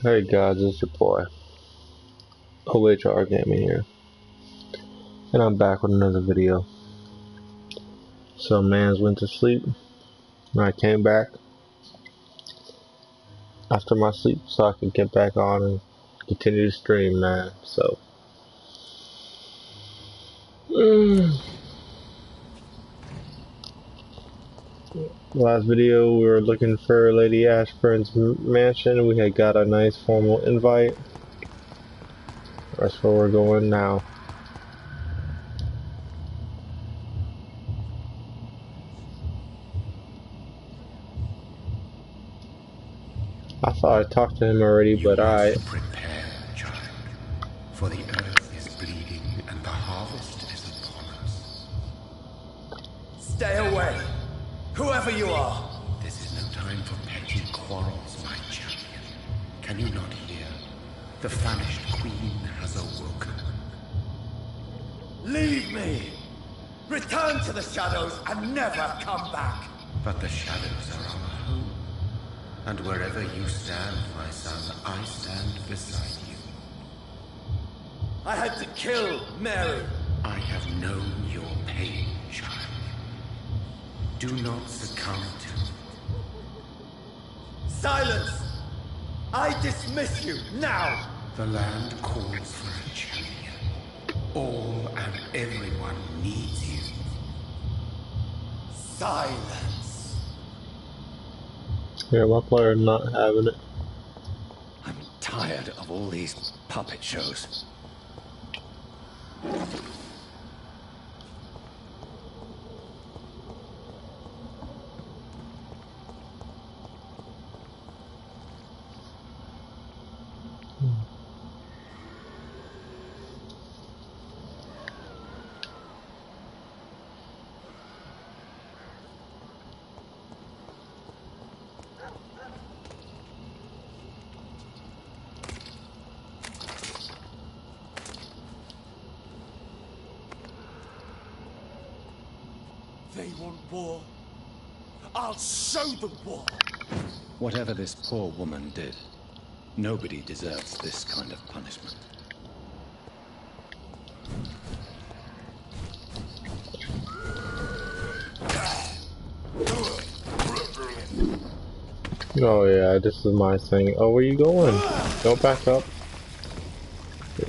Hey guys, it's your boy, OHR Gaming here, and I'm back with another video. So mans went to sleep, and I came back after my sleep so I could get back on and continue to stream, man. So, last video we were looking for Lady Ashburn's mansion. We had got a nice formal invite. That's where we're going now. I thought I talked to him already, but Prepare, child, for the earth is bleeding and the harvest is upon us. Stay away, whoever you are. This is no time for petty quarrels, my champion. Can you not hear? The famished queen has awoken. Leave me. Return to the shadows and never come back. But the shadows are our home. And wherever you stand, my son, I stand beside you. I had to kill Mary. I have known your pain, child. Do not succumb to it. Silence! I dismiss you, now! The land calls for a champion. All and everyone needs you. Silence! yeah, my player not having it. I'm tired of all these puppet shows. They want war. I'll show them war. Whatever this poor woman did, nobody deserves this kind of punishment. Oh yeah, this is my thing. Oh, where you going? Go back up.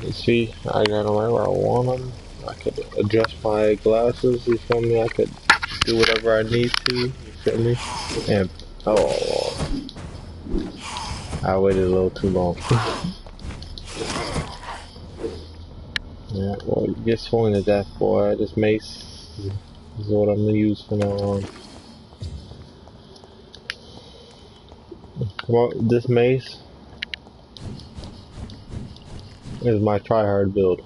You see, I got them right where I want them. I could adjust my glasses, you feel me? I could do whatever I need to, you feel me? And, oh, I waited a little too long. Yeah, well, you get swung to death, boy. This mace is what I'm gonna use from now on. Well, this mace is my tryhard build.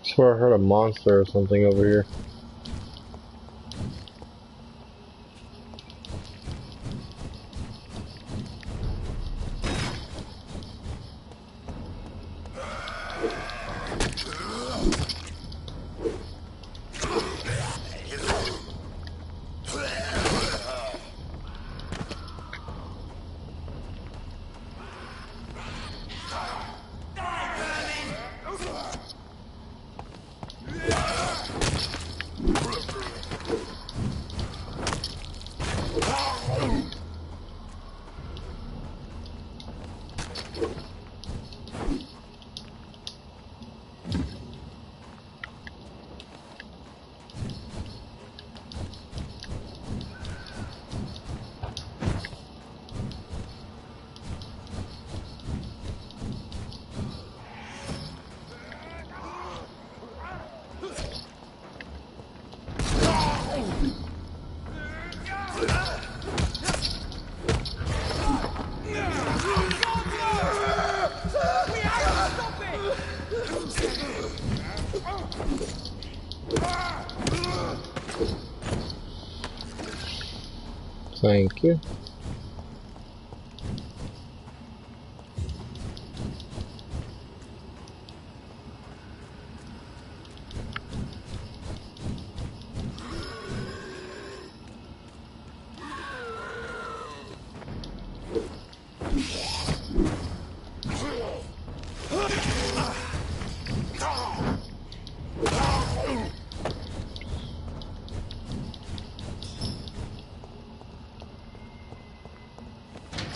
I swear I heard a monster or something over here. Thank you.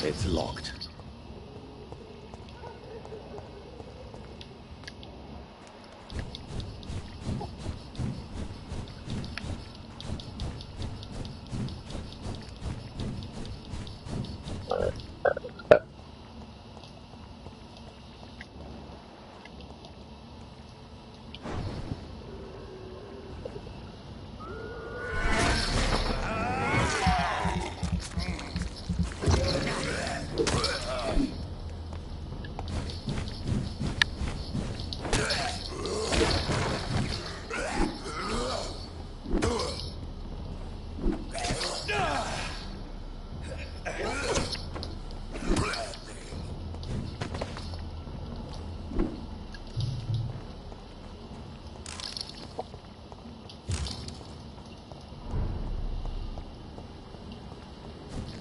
It's locked.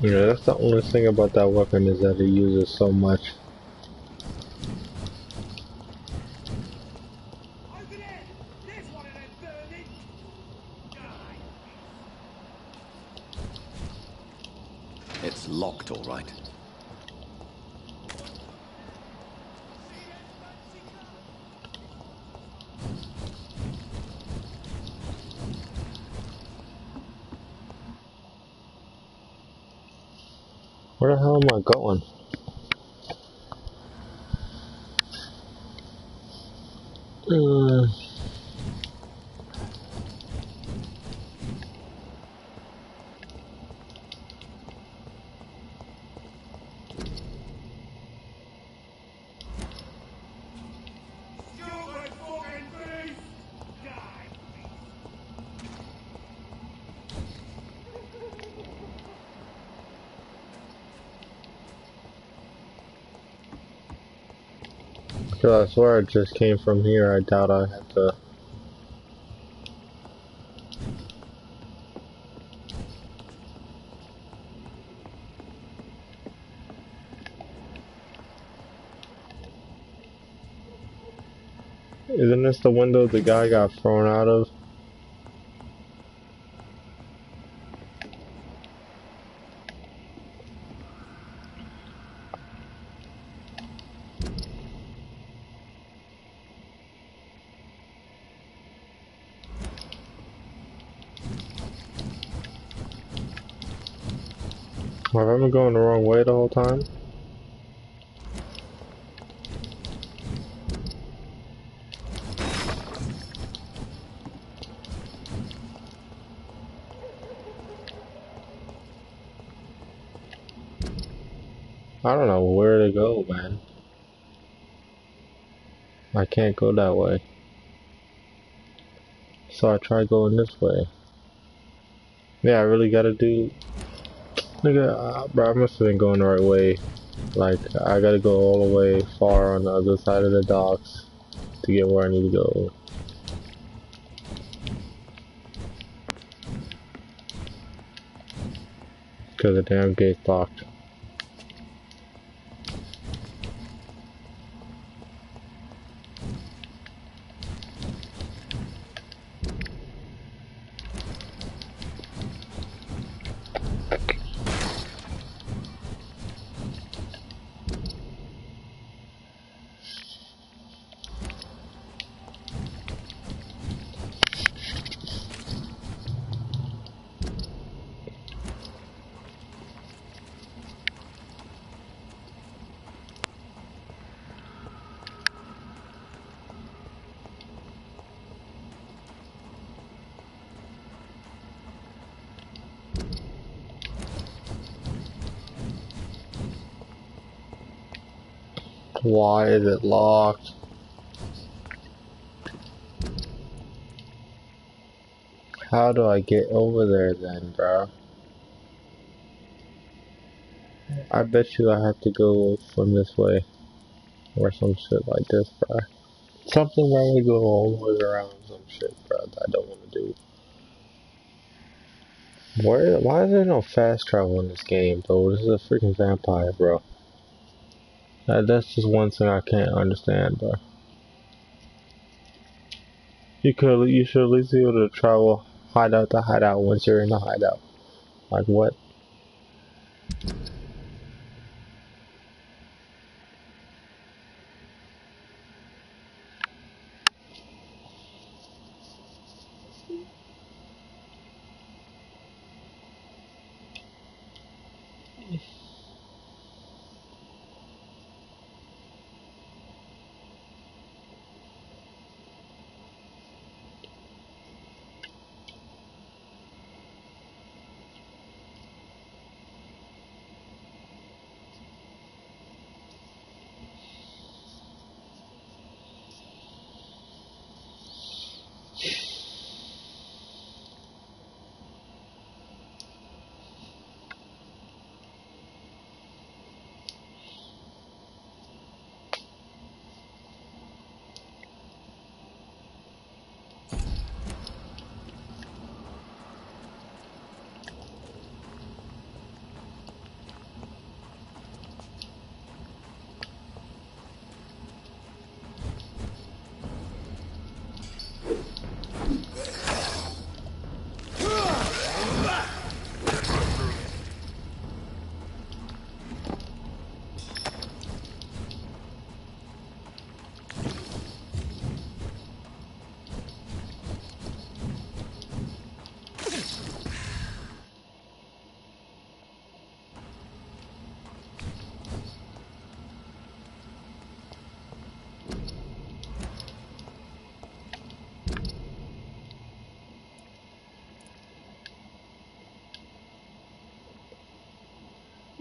Yeah, that's the only thing about that weapon is that it uses so much. Open it! There's one of them burning! Die! It's locked, all right. Where the hell am I going? Uh, Stupid fucking beast! Die! Cause I swear it just came from here. I doubt I had to. Isn't this the window the guy got thrown out of? Have I been going the wrong way the whole time? I don't know where to go, man. I can't go that way. So I tried going this way. Yeah, I really gotta do... Nigga, bro, I must have been going the right way. Like, I gotta go all the way far on the other side of the docks to get where I need to go. Because the damn gate's locked. Why is it locked? How do I get over there then, bro? I bet you I have to go from this way. Or some shit like this, bro. Something where we go all the way around some shit, bro, that I don't want to do. Why is there no fast travel in this game, bro? This is a freaking vampire, bro. That's just one thing I can't understand, bro. You should at least be able to travel hideout to hideout once you're in the hideout. Like what?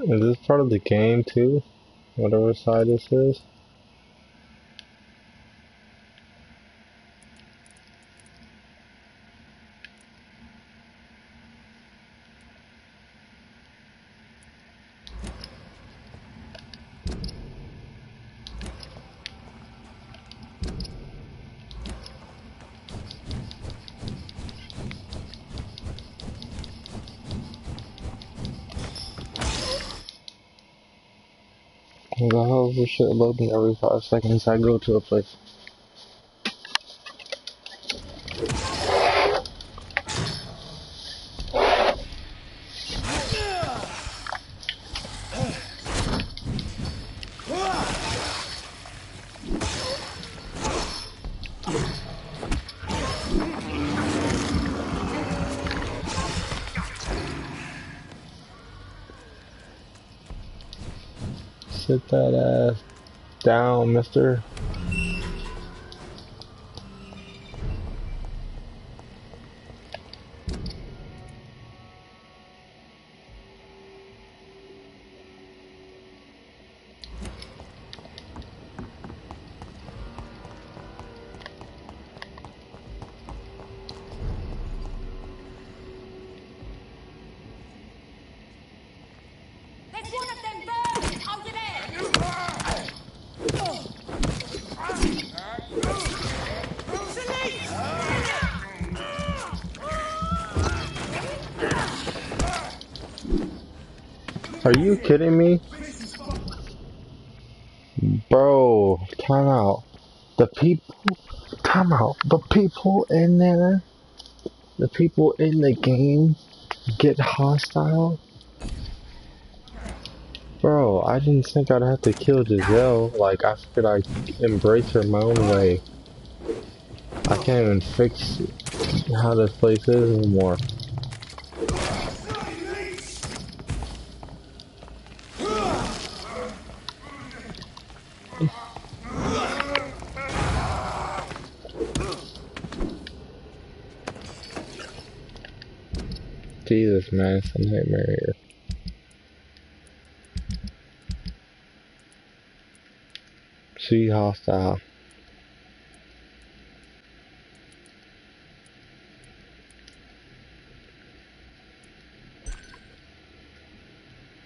Is this part of the game too? Whatever side this is? What the hell is this shit loading every 5 seconds I go to a place? Sit that ass down, mister. There's one of them birds over there! Are you kidding me? Bro, time out. The people, time out. The people in there, the people in the game get hostile? Bro, I didn't think I'd have to kill Giselle. Like, I figured I'd embrace her my own way. I can't even fix how this place is anymore. Jesus, man, it's a nightmare here. She hostile.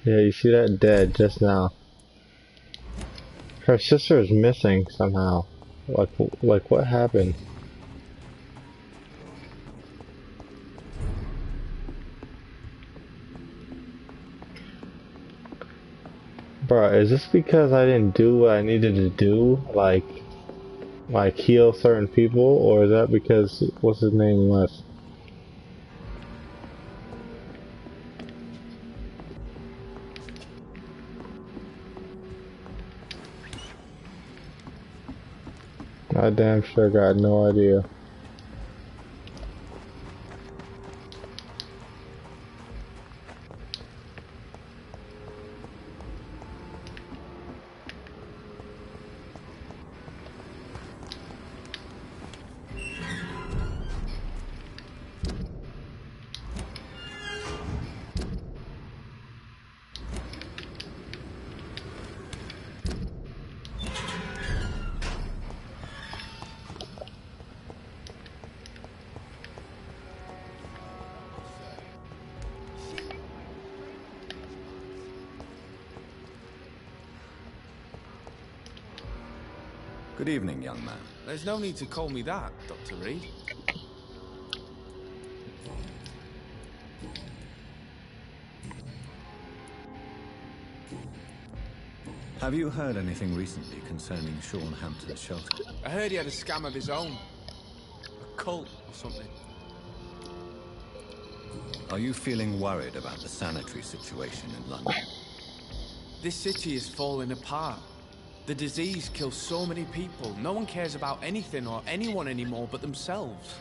Yeah, you see that dead just now. Her sister is missing somehow. Like what happened? Bro, is this because I didn't do what I needed to do? Like heal certain people? Or is that because, what's his name left? I damn sure got no idea. Good evening, young man. There's no need to call me that, Dr. Reed. Have you heard anything recently concerning Sean Hampton's shelter? I heard he had a scam of his own. A cult or something. Are you feeling worried about the sanitary situation in London? This city is falling apart. The disease kills so many people. No one cares about anything or anyone anymore but themselves.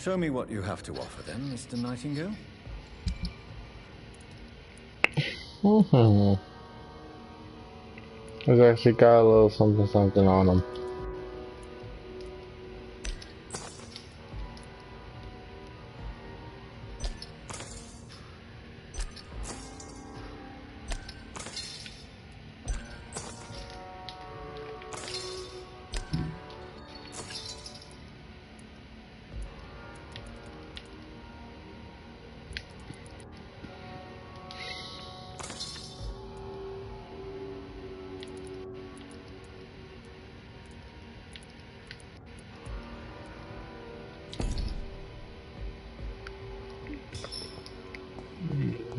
Show me what you have to offer then, Mr. Nightingale. He's actually got a little something on him.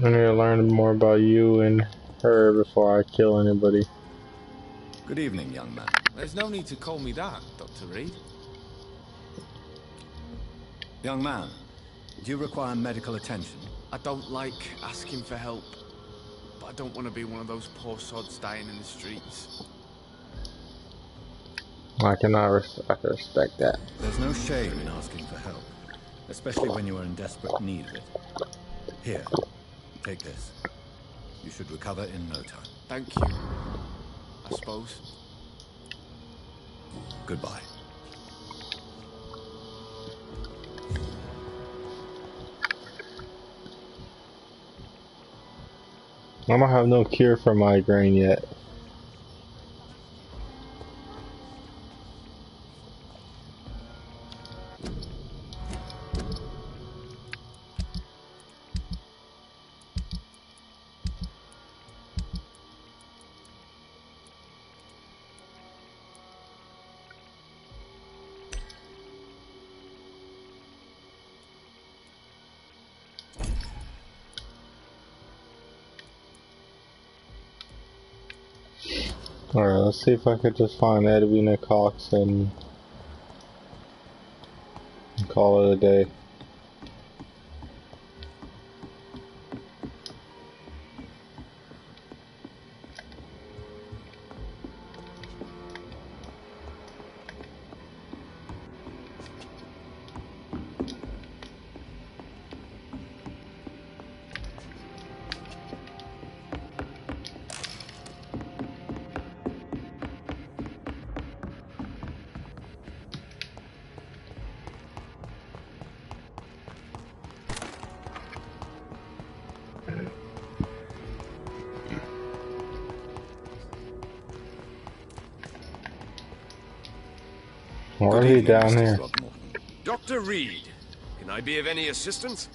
I need to learn more about you and her before I kill anybody. Good evening, young man. There's no need to call me that, Dr. Reed. Young man, do you require medical attention? I don't like asking for help, but I don't want to be one of those poor sods dying in the streets. I can respect that. There's no shame in asking for help, especially when you are in desperate need of it. Here, take this. You should recover in no time. Thank you, I suppose. Goodbye. I don't have no cure for migraine yet. Alright, let's see if I could just find Edwina Cox and call it a day. Why are Good he evening, down Mr. here? Throgmorton. Dr. Reed, can I be of any assistance?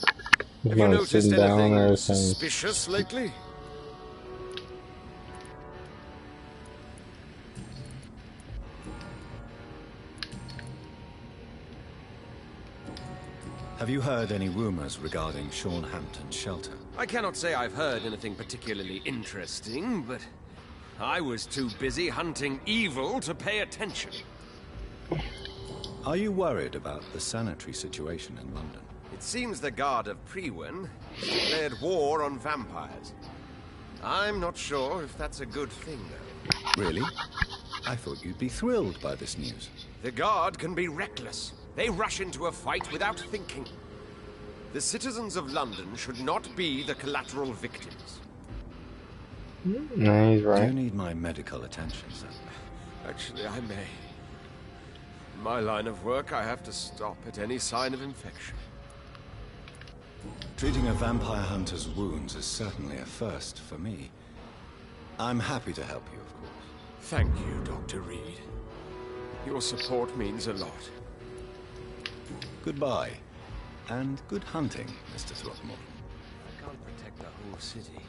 Have you Man noticed sitting down and anything everything. suspicious lately? Have you heard any rumors regarding Sean Hampton's shelter? I cannot say I've heard anything particularly interesting, but I was too busy hunting evil to pay attention. Are you worried about the sanitary situation in London? It seems the Guard of Priwen declared war on vampires. I'm not sure if that's a good thing, though. Really? I thought you'd be thrilled by this news. The Guard can be reckless. They rush into a fight without thinking. The citizens of London should not be the collateral victims. No, he's Do right. you need my medical attention, sir? Actually, I may. In my line of work, I have to stop at any sign of infection. Treating a vampire hunter's wounds is certainly a first for me. I'm happy to help you, of course. Thank you, Dr. Reed. Your support means a lot. Goodbye. And good hunting, Mr. Throckmorton. I can't protect the whole city.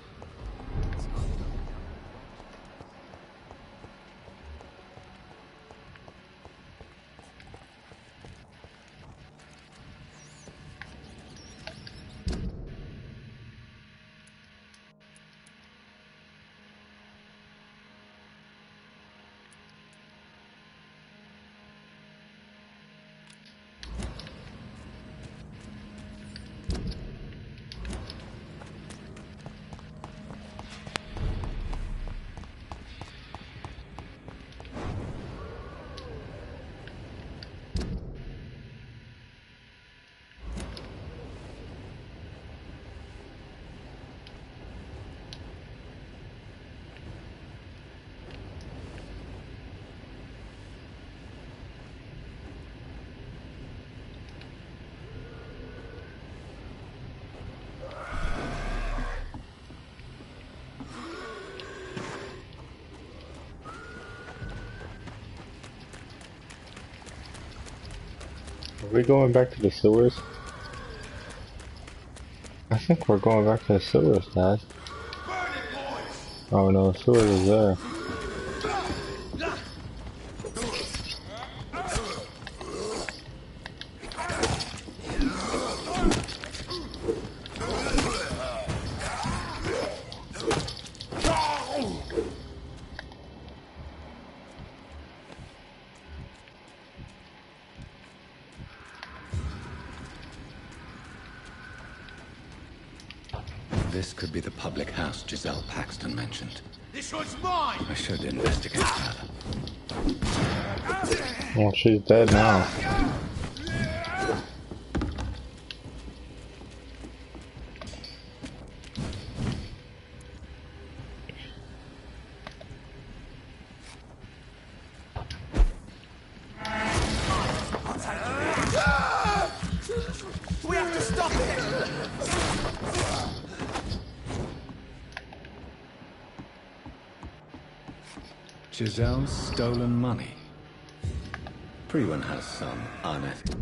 Are we going back to the sewers? I think we're going back to the sewers, Dad. Oh no, the sewers is there. This could be the public house Giselle Paxton mentioned. This was mine! I should investigate further. Well, she's dead now. We have to stop it! Giselle's stolen money. Priwen has some unethical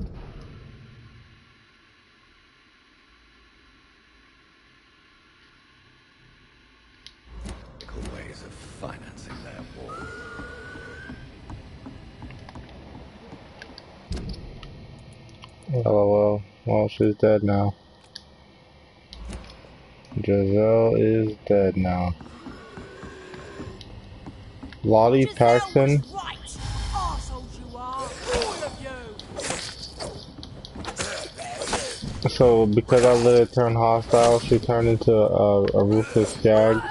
ways of financing their war. LOL. Well, she's dead now. Giselle is dead now. Lottie Paxton. Giselle was right. Arseholes you are. All of you. So, because I let it turn hostile, she turned into a ruthless jag.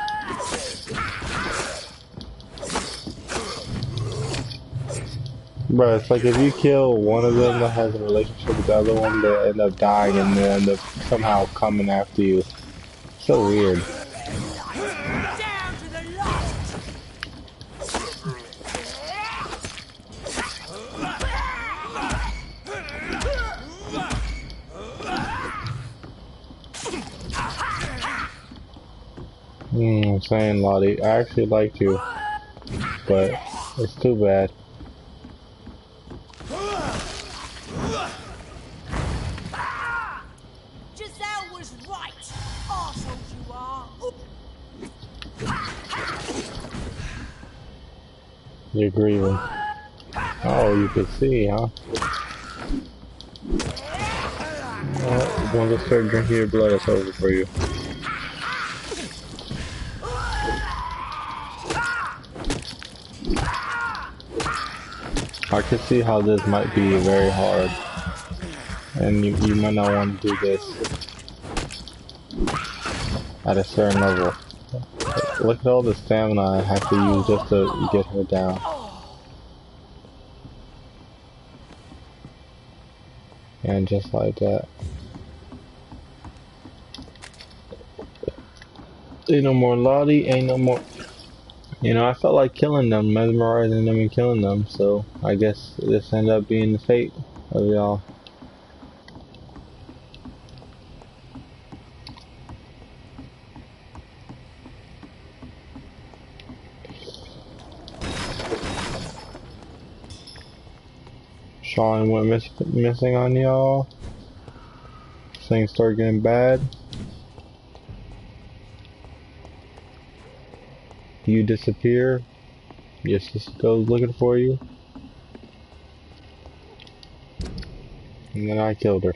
Bruh, it's like if you kill one of them that has a relationship with the other one, they end up dying and they end up somehow coming after you. So weird. Down to the last. I'm saying, Lottie, I actually liked you, but it's too bad. Giselle was right. You're grieving. Oh, you can see, huh? Once I start drinking your blood, it's over for you. I can see how this might be very hard. And you might not want to do this at a certain level. Look at all the stamina I have to use just to get her down. And just like that. Ain't no more Lottie, ain't no more... You know, I felt like killing them, mesmerizing them and killing them, so I guess this ended up being the fate of y'all. Sean went missing on y'all. Things started getting bad. You disappear. Your sister goes looking for you. And then I killed her.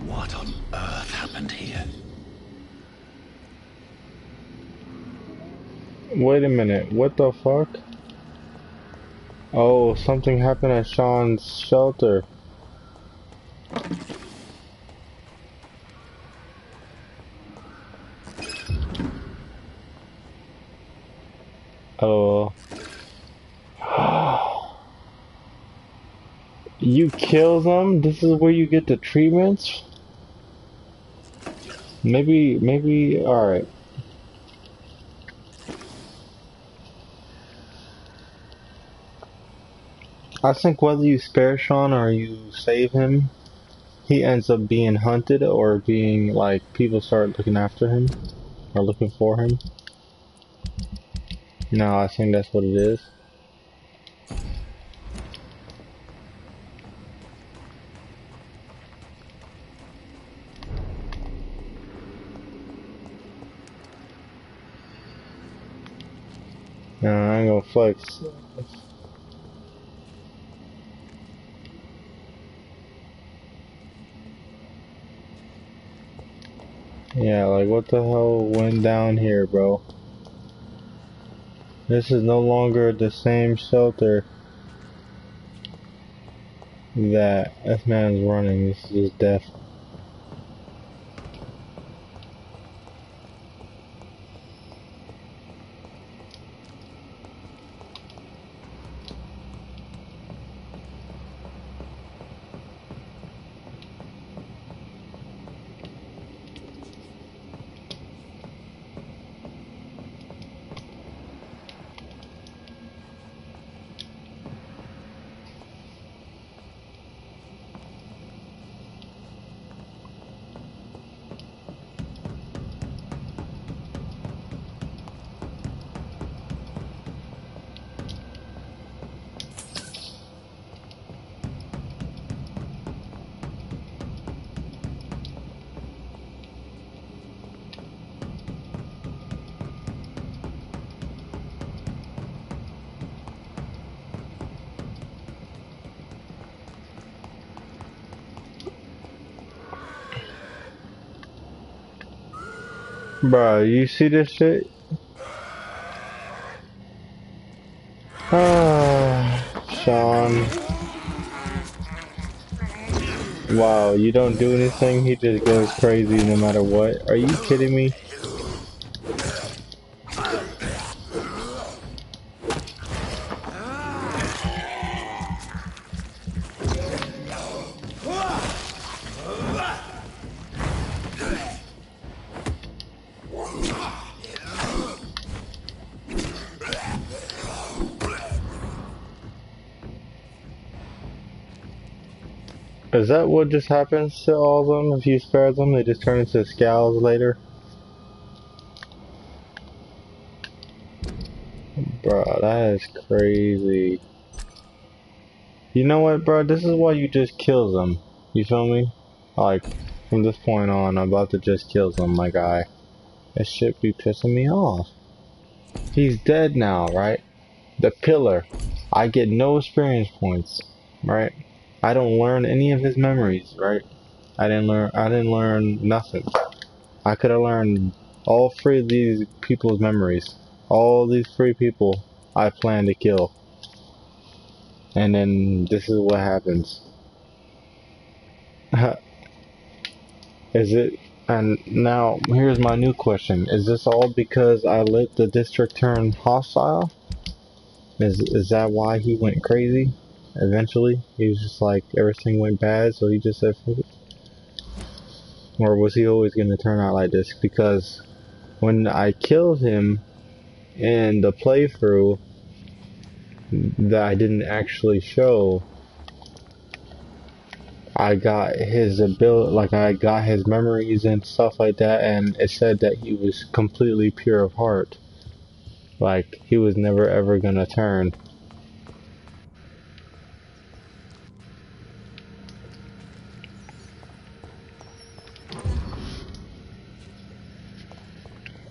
What on earth happened here? Wait a minute, what the fuck? Oh, something happened at Sean's shelter. Oh. You kill them? This is where you get the treatments? Maybe, alright. I think whether you spare Sean or you save him, he ends up being hunted or being, like, people start looking after him or looking for him. No, I think that's what it is. No, I ain't gonna flex. Yeah, like what the hell went down here, bro? This is no longer the same shelter that this man's running. This is his death. Bruh, you see this shit? Ah, Sean. Wow, you don't do anything, he just goes crazy no matter what. Are you kidding me? Is that what just happens to all of them? If you spare them, they just turn into scowls later? Bro, that is crazy. You know what, bro? This is why you just kill them. You feel me? Like, from this point on, I'm about to just kill them, my guy. This shit be pissing me off. He's dead now, right? The pillar. I get no experience points, right? I don't learn any of his memories, right? I didn't learn nothing. I could have learned all three of these people's memories. All these three people I plan to kill. And then this is what happens. Is it? And now here's my new question: is this all because I let the district turn hostile? Is that why he went crazy? Eventually, he was just like everything went bad, so he just said, "Fuck it." Or was he always gonna turn out like this? Because when I killed him in the playthrough that I didn't actually show, I got his ability, like I got his memories and stuff like that, and it said that he was completely pure of heart. Like, he was never ever gonna turn.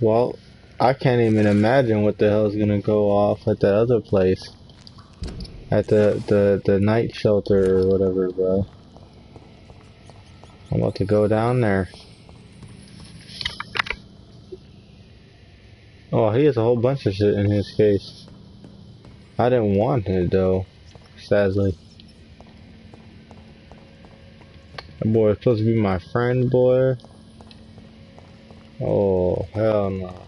Well, I can't even imagine what the hell is gonna go off at the other place. At the night shelter or whatever, bro. I'm about to go down there. Oh, he has a whole bunch of shit in his case. I didn't want it though, sadly. That boy is supposed to be my friend, boy. Oh, hell no.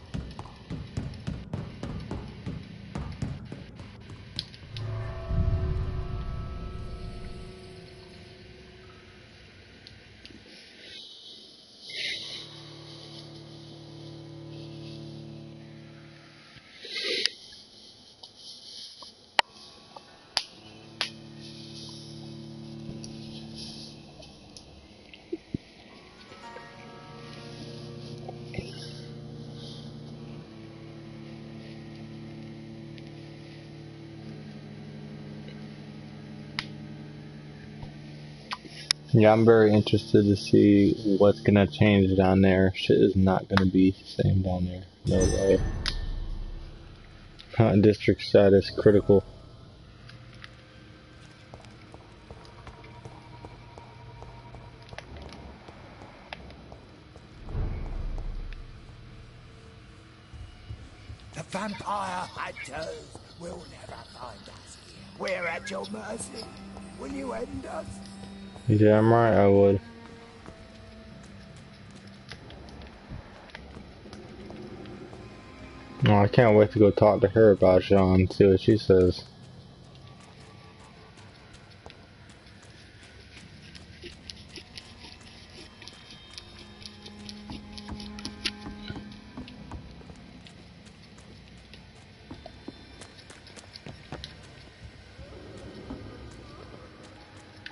Yeah, I'm very interested to see what's gonna change down there. Shit is not gonna be the same down there. No way. District status critical. The vampire hunters will never find us here. We're at your mercy. Will you end us? Yeah, I'm right, I would. Oh, I can't wait to go talk to her about Jean, see what she says.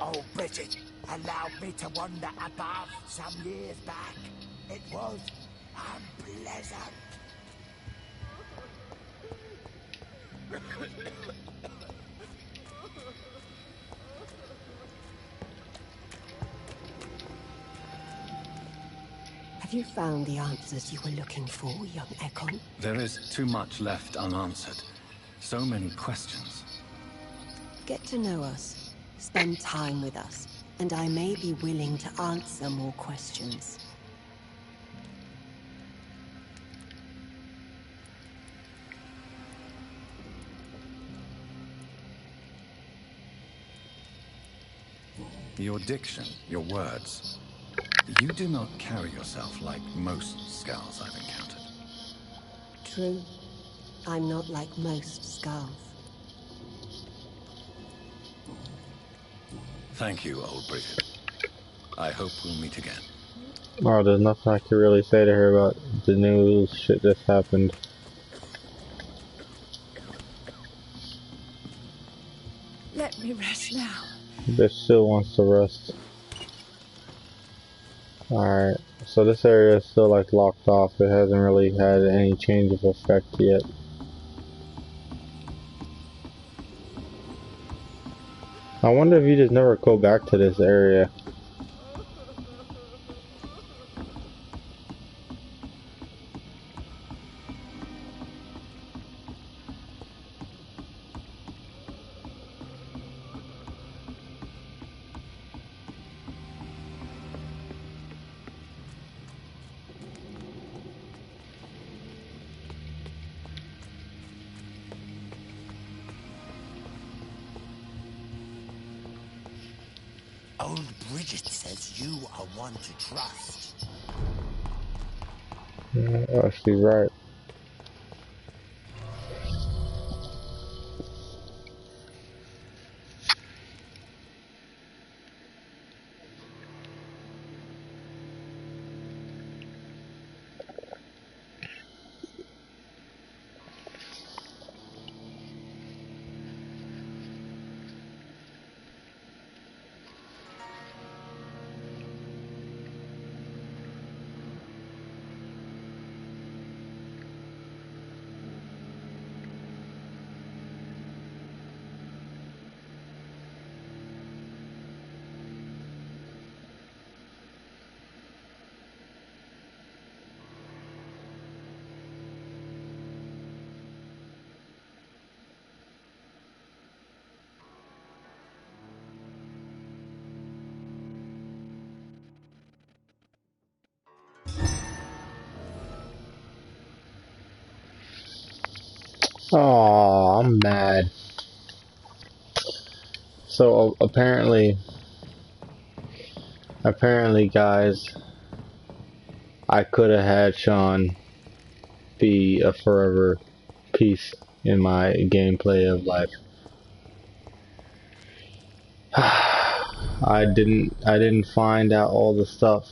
Oh, Bridget allowed me to wander above some years back. It was unpleasant. Have you found the answers you were looking for, young Ekon? There is too much left unanswered. So many questions. Get to know us. Spend time with us. And I may be willing to answer more questions. Your diction, your words. You do not carry yourself like most Skulls I've encountered. True. I'm not like most Skulls. Thank you, old Bridget. I hope we'll meet again. Oh, there's nothing I can really say to her about the new shit that's happened. Let me rest now. Bitch still wants to rest. Alright, so this area is still like locked off. It hasn't really had any change of effect yet. I wonder if you just never go back to this area. Old Bridget says you are one to trust. Oh, she's right. Oh, I'm mad. So apparently, guys, I could have had Sean be a forever piece in my gameplay of life. I didn't find out all the stuff,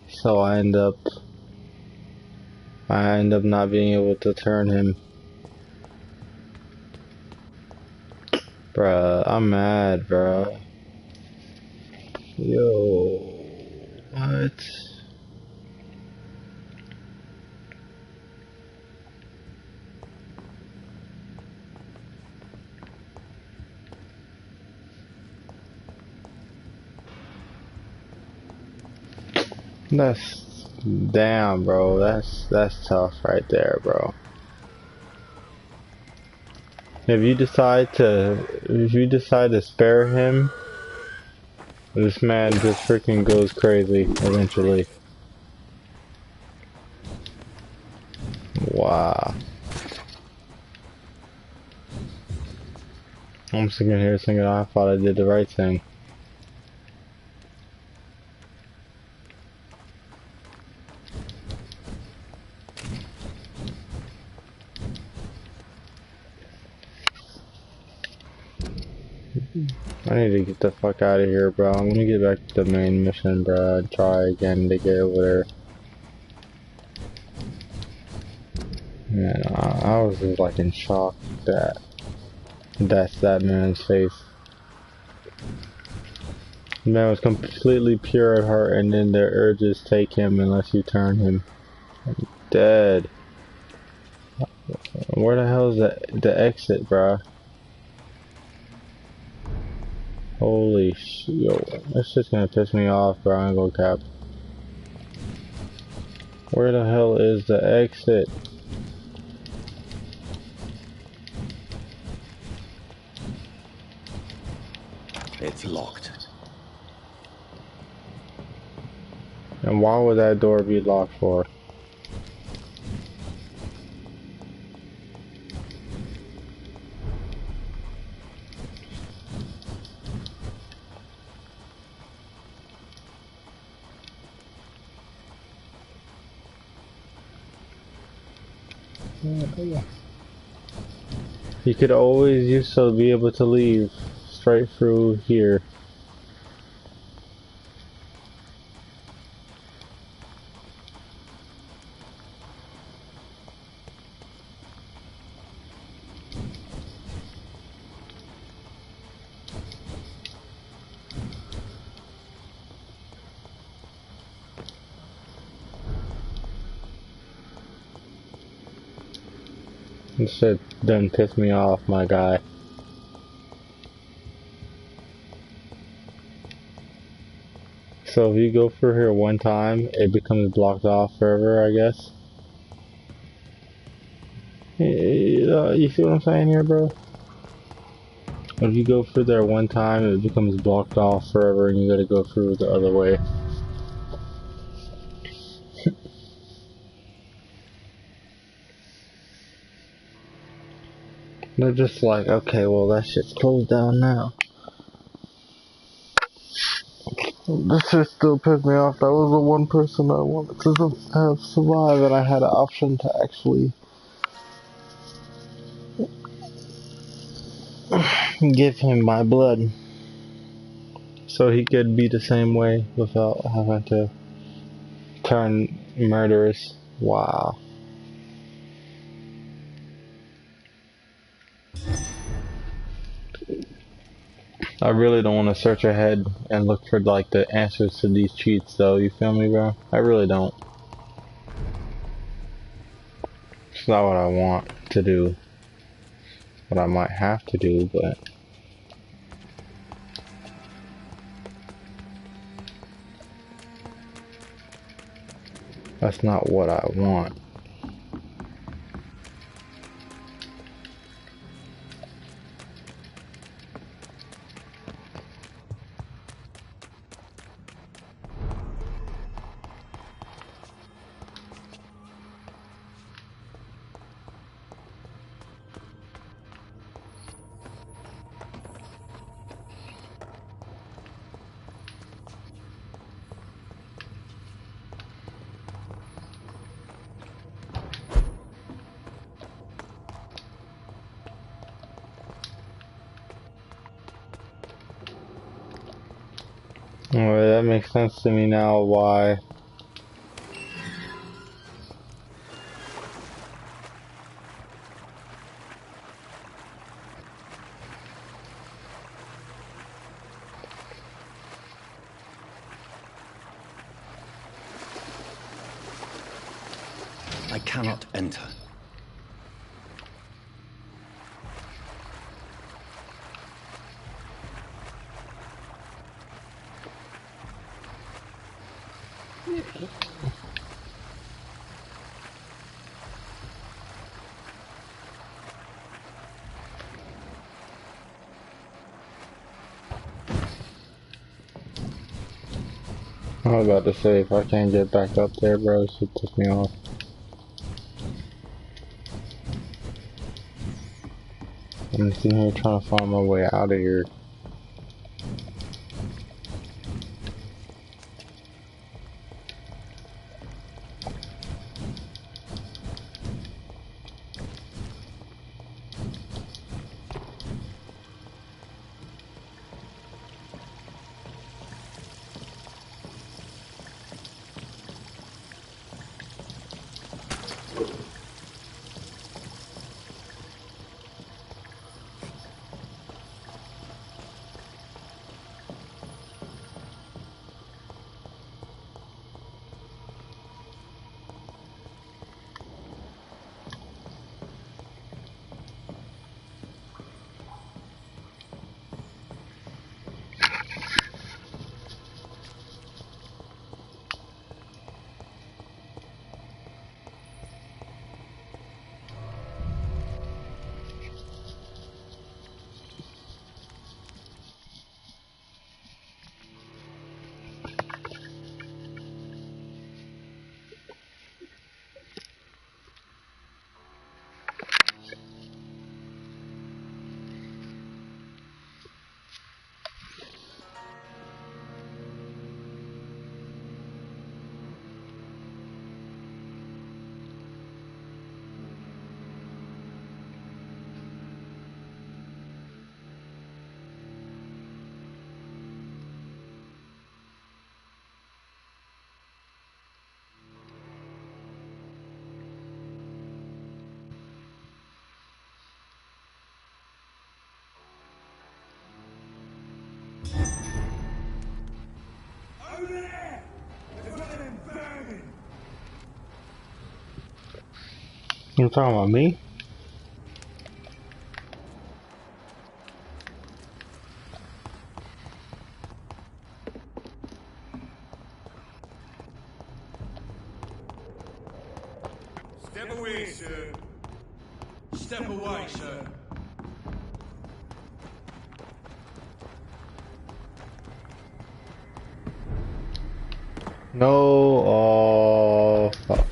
so I end up not being able to turn him. Bruh, I'm mad, bruh. Yo, what? That's damn, bro. That's tough right there, bro. If you decide to spare him, this man just freaking goes crazy eventually. Wow. I'm sitting here thinking I thought I did the right thing. I need to get the fuck out of here, bro. Let me get back to the main mission, bro. Try again to get over there. Man, I was just like in shock that that's that man's face. The man was completely pure at heart, and then the urges take him unless you turn him. Dead. Where the hell is the exit, bro? Holy shit, yo, that's just gonna piss me off, bro. I ain't gonna cap. Where the hell is the exit? It's locked. And why would that door be locked for? You could always used to be able to leave straight through here. This shit done piss me off, my guy. So if you go through here one time, it becomes blocked off forever, I guess. You see what I'm saying here, bro? If you go through there one time, it becomes blocked off forever, and you gotta go through the other way. They're just like, okay, well that shit's closed down now. This shit still pissed me off. That was the one person I wanted to have survive, and I had an option to actually give him my blood, so he could be the same way without having to turn murderous. Wow. I really don't want to search ahead and look for like the answers to these cheats though, you feel me, bro? I really don't. It's not what I want to do. What I might have to do, but that's not what I want. Well, that makes sense to me now why. I cannot enter. I was about to say, if I can't get back up there, bro, it should piss me off. I'm sitting here trying to find my way out of here. Over there! There's one of them burning! You talking about me? Step away, sir. Step away, sir. No, oh, fuck.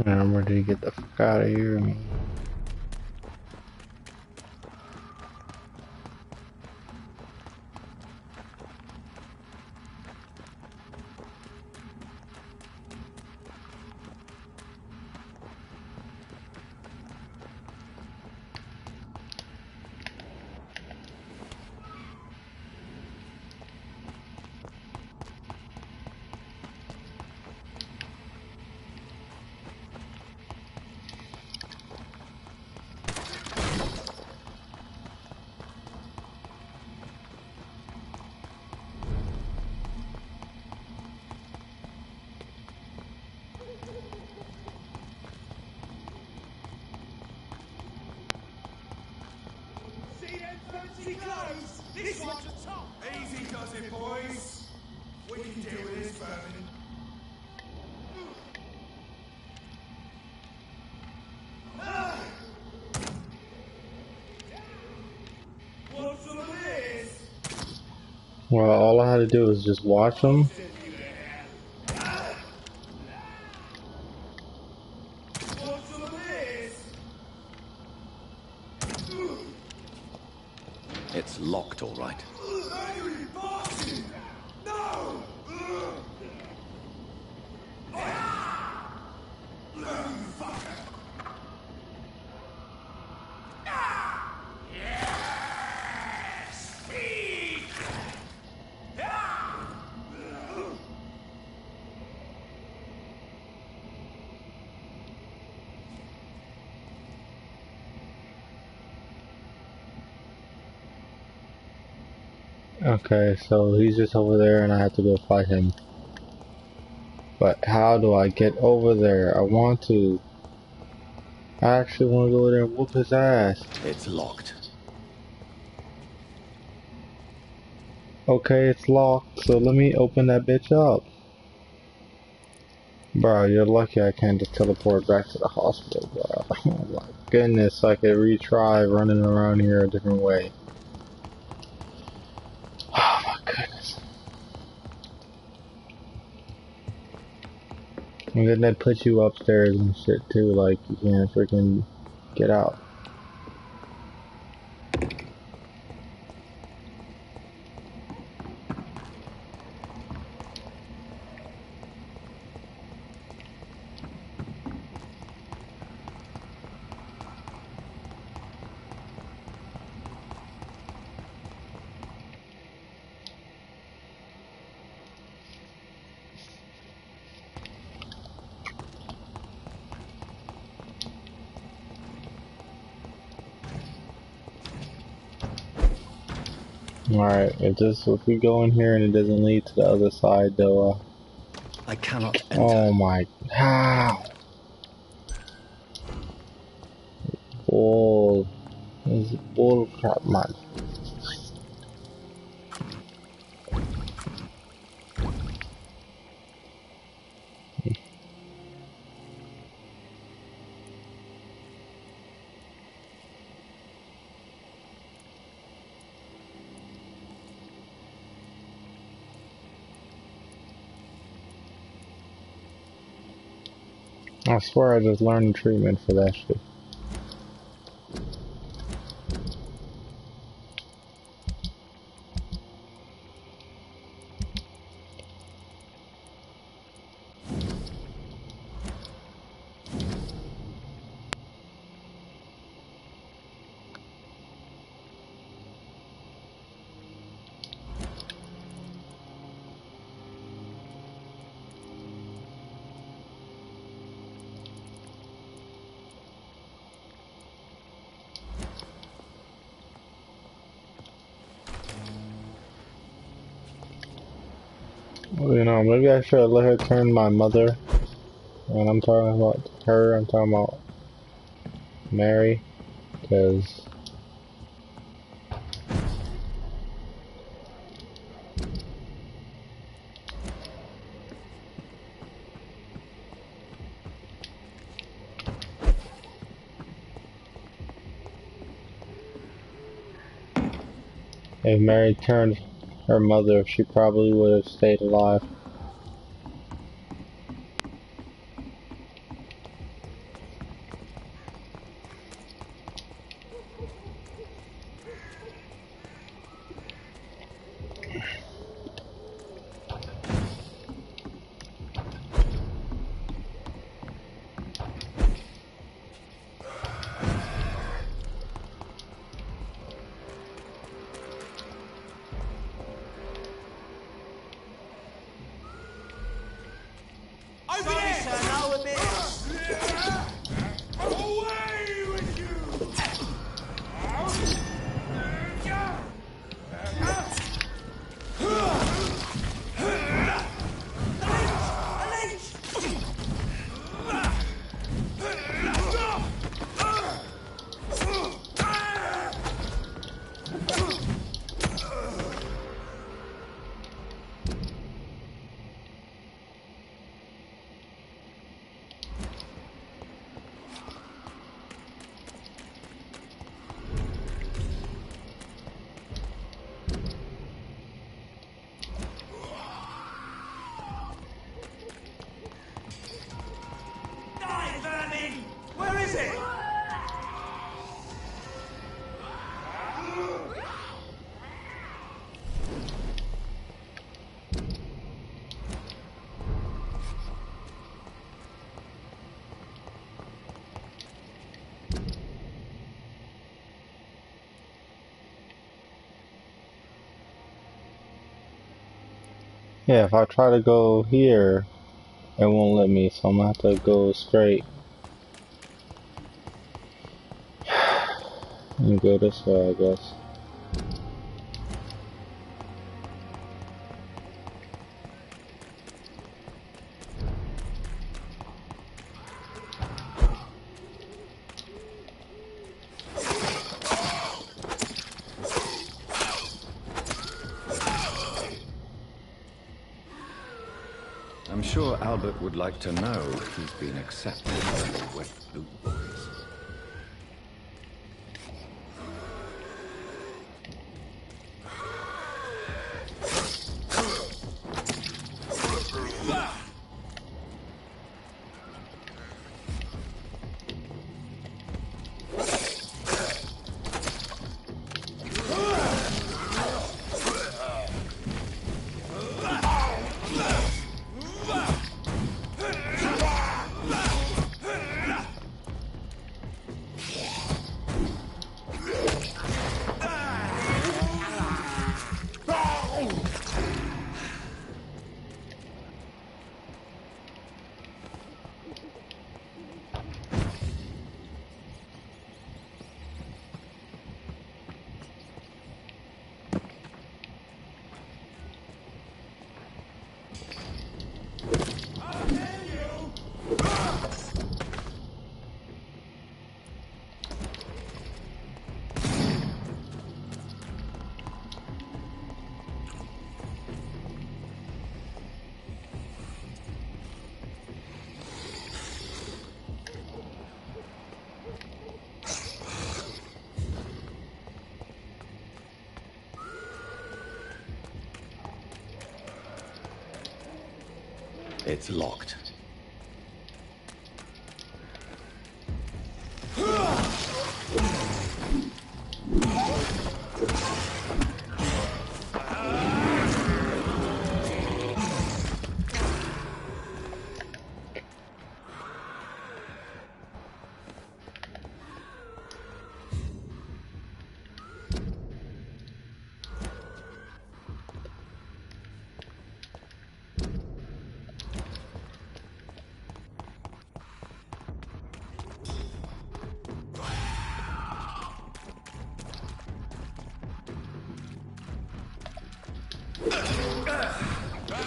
I'm ready to get the fuck out of here. See them fancy clothes? This one's a top. Easy does it, boys. We can deal with this vermin. Want some of this? Well, all I had to do was just watch them. Want some of this? It's locked, all right. Angry bastard! No! Okay, so he's just over there and I have to go fight him. But how do I get over there? I want to. I actually want to go there and whoop his ass. It's locked. Okay, it's locked, so let me open that bitch up. Bro, you're lucky I can't just teleport back to the hospital, bro. Oh my goodness, I could retry running around here a different way. Oh my goodness. And then they put you upstairs and shit too, like you can't freaking get out. Alright, if we go in here and it doesn't lead to the other side though, I cannot enter. oh my, how? Bull, this is bull crap, man. I swear I just learned treatment for that shit. Well, you know, maybe I should let her turn my mother. And I'm talking about her, I'm talking about Mary. Because if Mary turned her mother, she probably would have stayed alive. Over there! Sir, now a bit. Away with you! Die, vermin! Where is it? Yeah, if I try to go here, it won't let me, so I'm gonna have to go straight and go this way, I guess. I'm sure Albert would like to know if he's been accepted by the Wet Boot Boys. It's locked.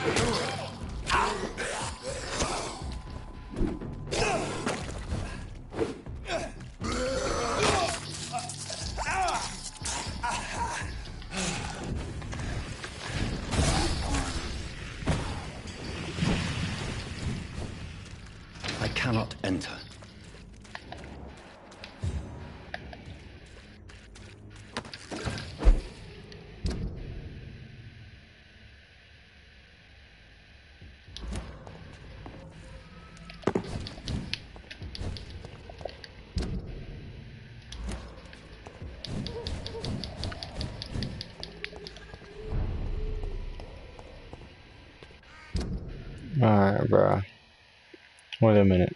I cannot enter. Alright, bruh. Wait a minute.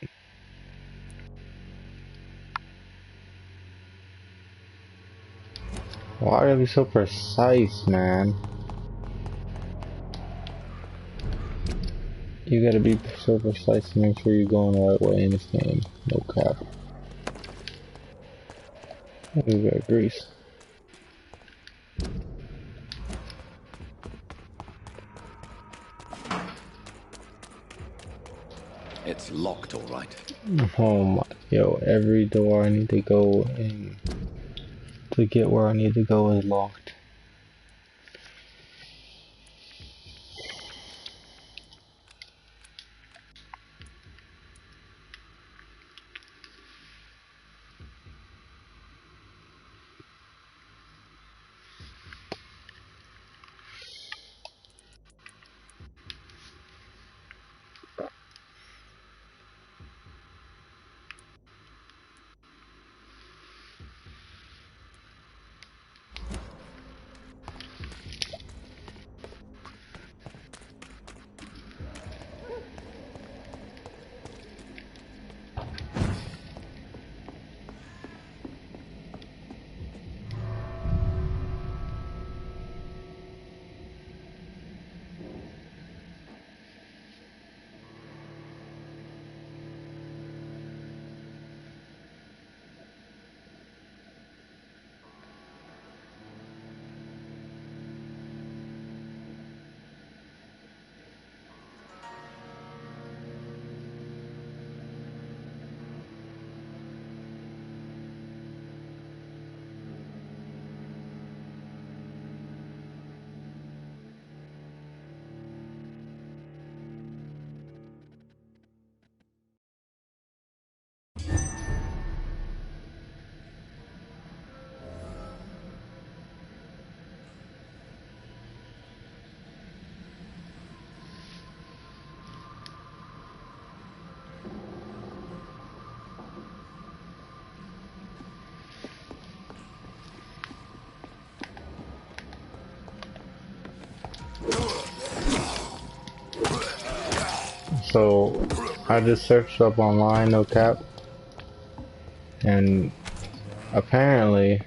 Why are you so precise, man? You gotta be so precise to make sure you're going the right way in this game. No cap. We got grease. It's locked, all right. Oh my, yo, every door I need to go in to get where I need to go is locked. So, I just searched up online, no cap, and apparently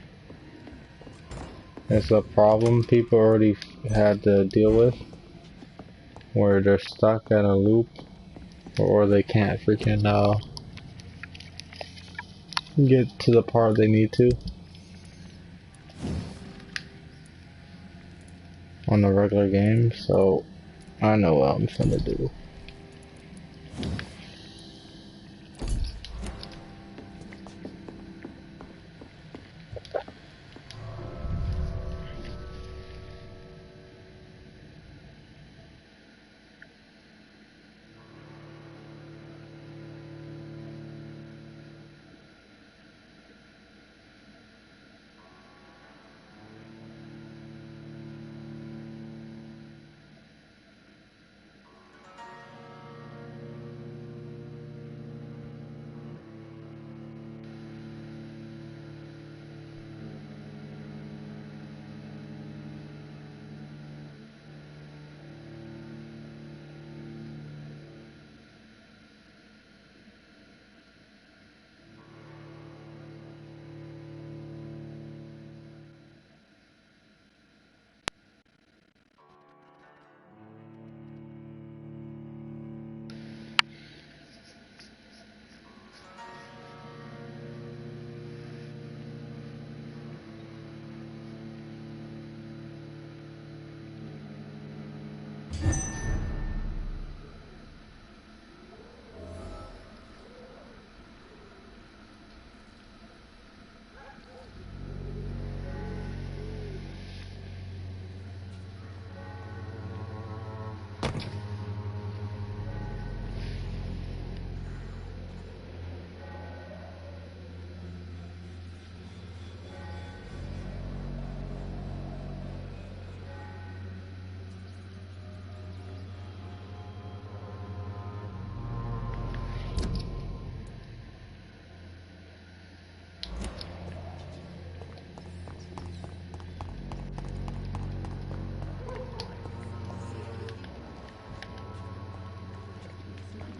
it's a problem people already had to deal with, where they're stuck at a loop, or they can't freaking get to the part they need to on the regular game, so I know what I'm finna do.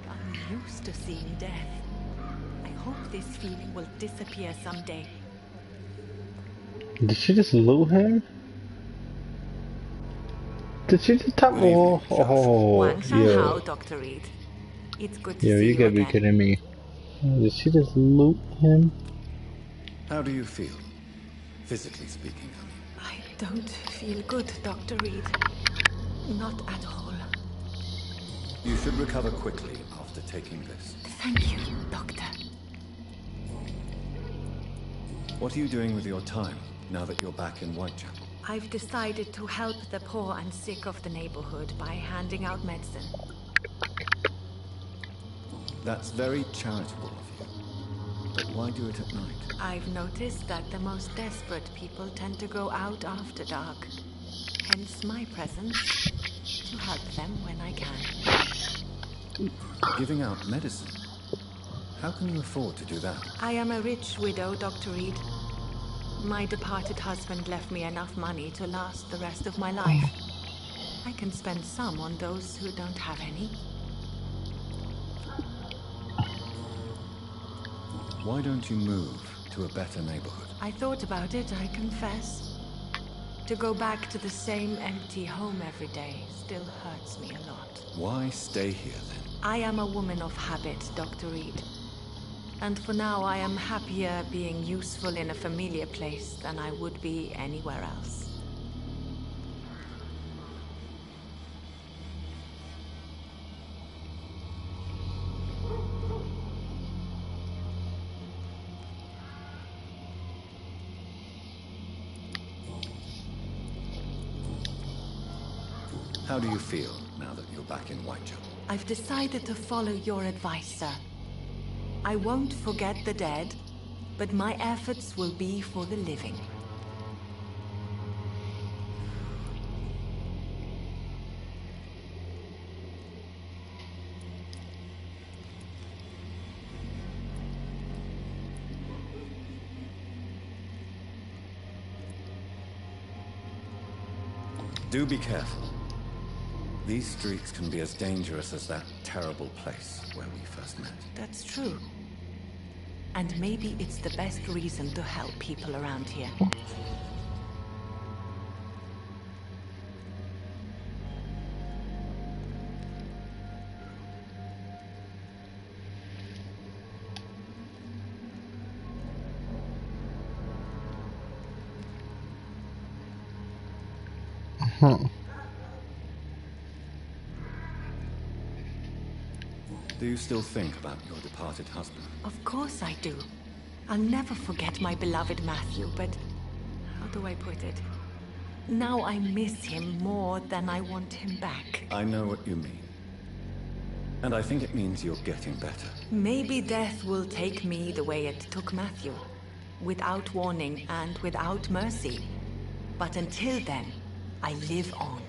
I'm used to seeing death. I hope this feeling will disappear someday. Did she just loot him? Did she just tap? Good evening, Oh, Josh. Wang Shanghao, yo, Dr. Reed. It's good to yo, see you you gotta be again. kidding me. Did she just loot him? How do you feel? Physically speaking, I mean. I don't feel good, Dr. Reed. Not at all. You should recover quickly after taking this. Thank you, Doctor. What are you doing with your time, now that you're back in Whitechapel? I've decided to help the poor and sick of the neighborhood by handing out medicine. That's very charitable of you. But why do it at night? I've noticed that the most desperate people tend to go out after dark. Hence my presence, to help them when I can. Giving out medicine? How can you afford to do that? I am a rich widow, Dr. Reed. My departed husband left me enough money to last the rest of my life. I can spend some on those who don't have any. Why don't you move to a better neighborhood? I thought about it, I confess. To go back to the same empty home every day still hurts me a lot. Why stay here then? I am a woman of habit, Dr. Reed. And for now, I am happier being useful in a familiar place than I would be anywhere else. How do you feel now that you're back in Whitechapel? I've decided to follow your advice, sir. I won't forget the dead, but my efforts will be for the living. Do be careful. These streets can be as dangerous as that terrible place where we first met. That's true. And maybe it's the best reason to help people around here. Do you still think about your departed husband? Of course I do. I'll never forget my beloved Matthew, but how do I put it? Now I miss him more than I want him back. I know what you mean. And I think it means you're getting better. Maybe death will take me the way it took Matthew. Without warning and without mercy. But until then, I live on.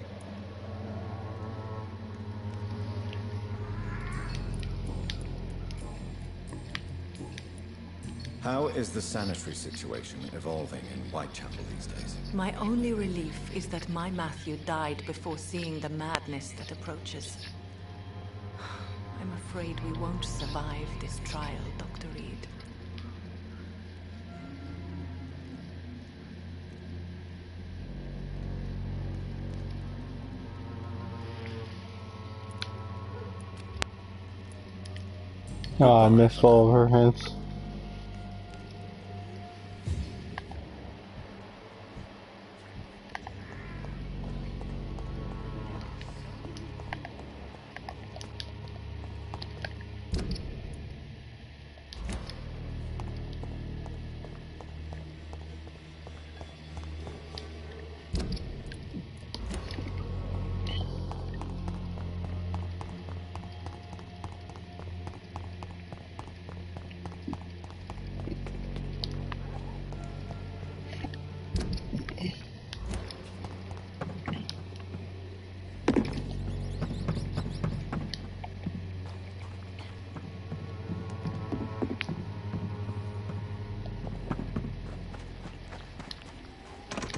How is the sanitary situation evolving in Whitechapel these days? My only relief is that my Matthew died before seeing the madness that approaches. I'm afraid we won't survive this trial, Dr. Reed. Oh, I missed all of her hints.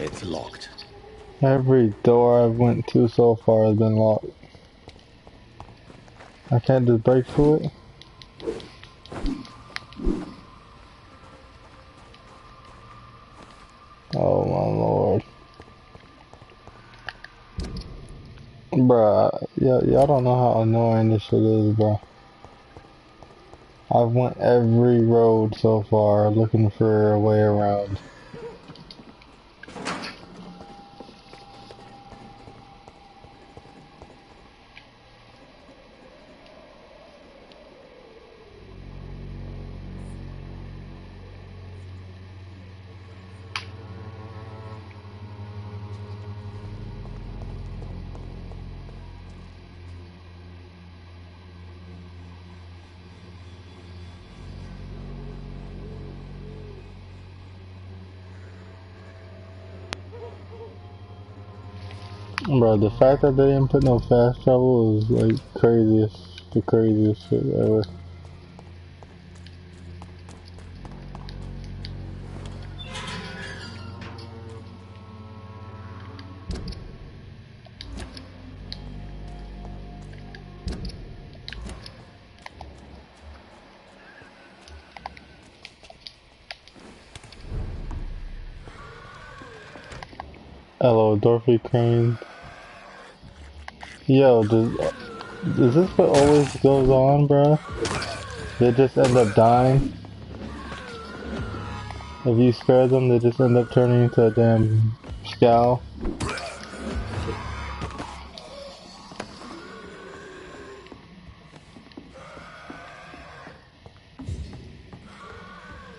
It's locked. Every door I've went to so far has been locked. I can't just break through it. Oh my lord. Bruh, y'all don't know how annoying this shit is, bruh. I've went every road so far looking for a way around. Bro, the fact that they didn't put no fast travel is like the craziest shit ever. Hello, Dorothy Crane. Yo, is this what always goes on, bro? They just end up dying. If you spare them, they just end up turning into a damn scowl.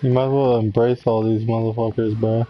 You might as well embrace all these motherfuckers, bro.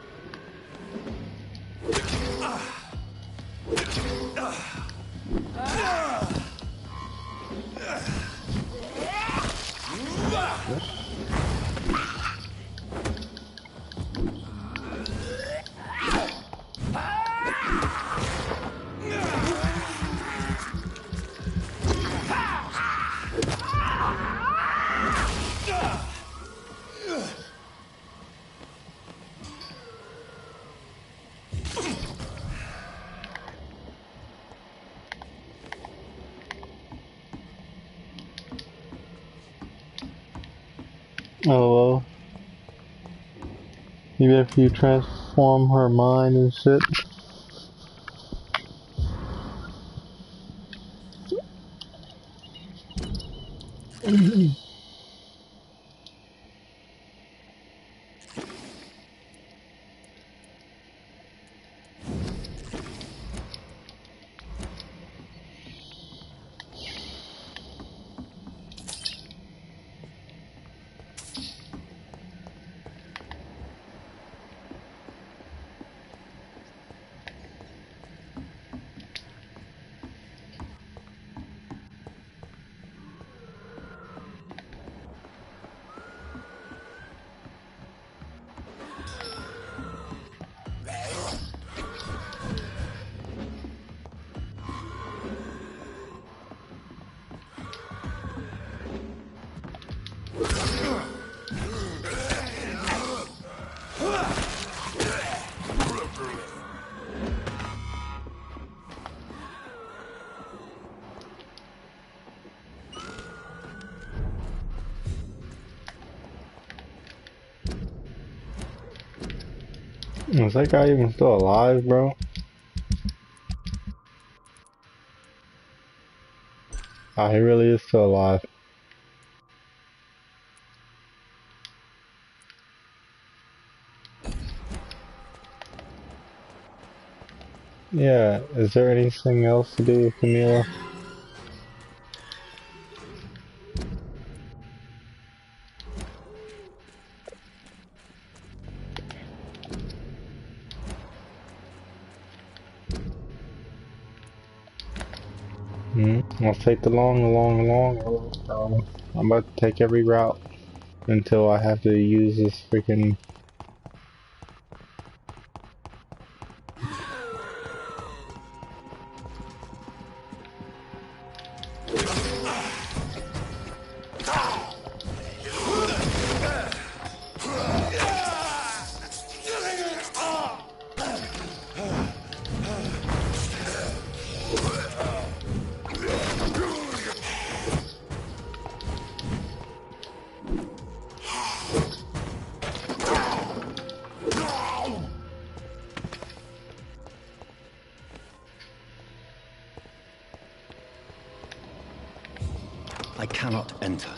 Oh well. Even if you transform her mind and shit. Is that guy even still alive, bro? Ah, he really is still alive. Yeah, is there anything else to do with Camila? I'll take the long. I'm about to take every route until I have to use this freaking. I cannot enter.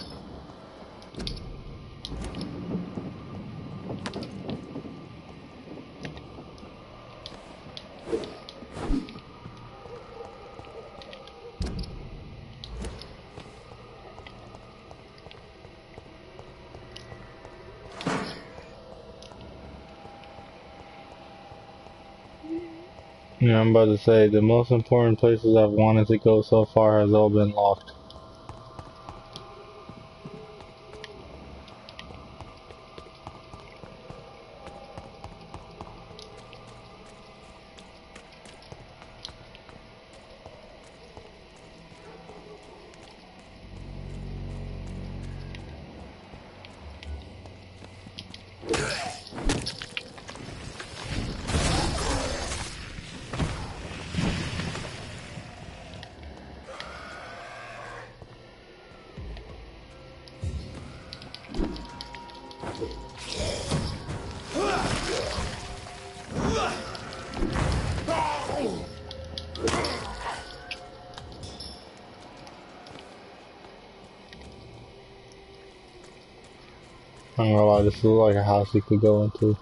Yeah, I'm about to say, the most important places I've wanted to go so far has all been locked. I'm gonna lie, this looks like a house you could go into.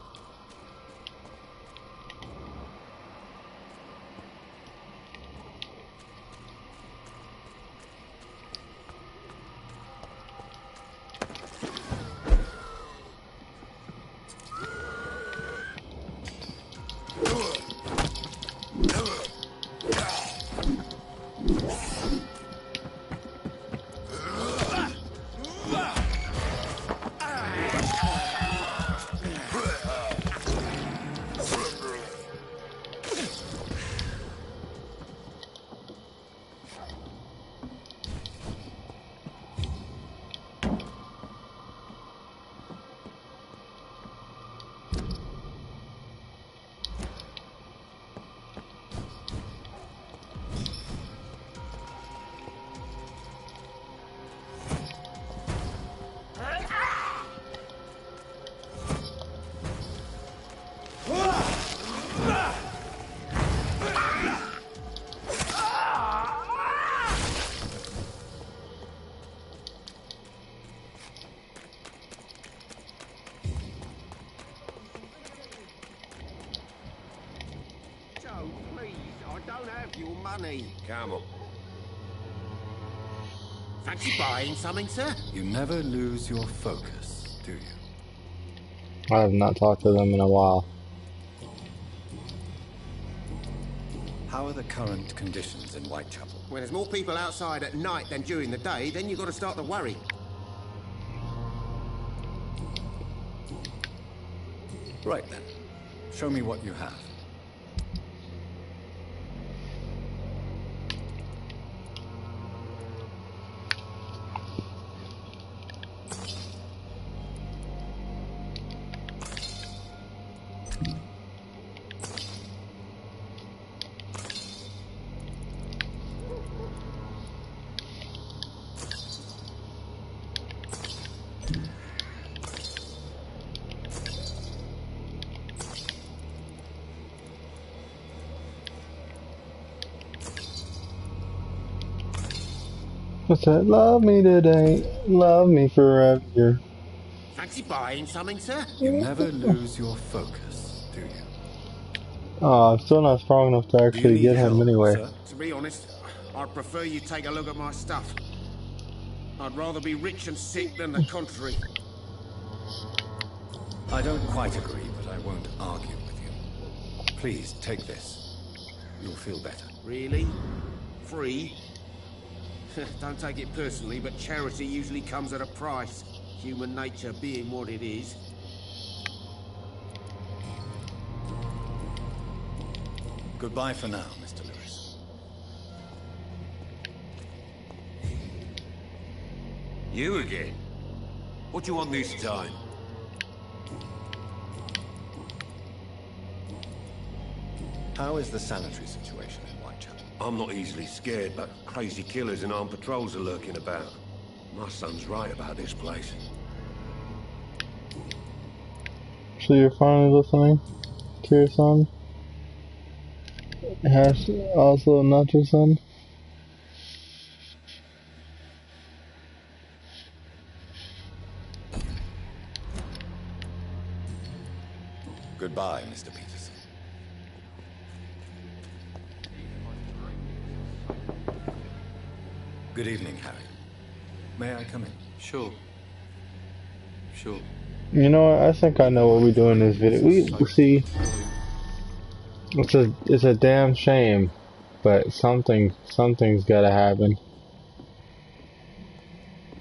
Your money. Come on. Fancy buying something, sir? You never lose your focus, do you? I have not talked to them in a while. How are the current conditions in Whitechapel? When there's more people outside at night than during the day, then you've got to start to worry. Right then. Show me what you have. What's that? Love me today, love me forever. Fancy buying something, sir? You never lose your focus, do you? Oh, I'm still not strong enough to Do you actually need get him help, anyway. sir? To be honest, I'd prefer you take a look at my stuff. I'd rather be rich and sick than the contrary. I don't quite agree, but I won't argue with you. Please, take this. You'll feel better. Really? Free? Don't take it personally, but charity usually comes at a price. Human nature being what it is. Goodbye for now, Mr. Lewis. You again? What do you want this time? How is the sanitary situation in Whitechapel? I'm not easily scared, but crazy killers and armed patrols are lurking about. My son's right about this place. So you're finally listening to your son? Also not your son? Goodbye, Mr. Peterson. Good evening, Harry. May I come in? Sure. Sure. You know what? I think I know what we do in this video. We see. It's a damn shame, but something's gotta happen.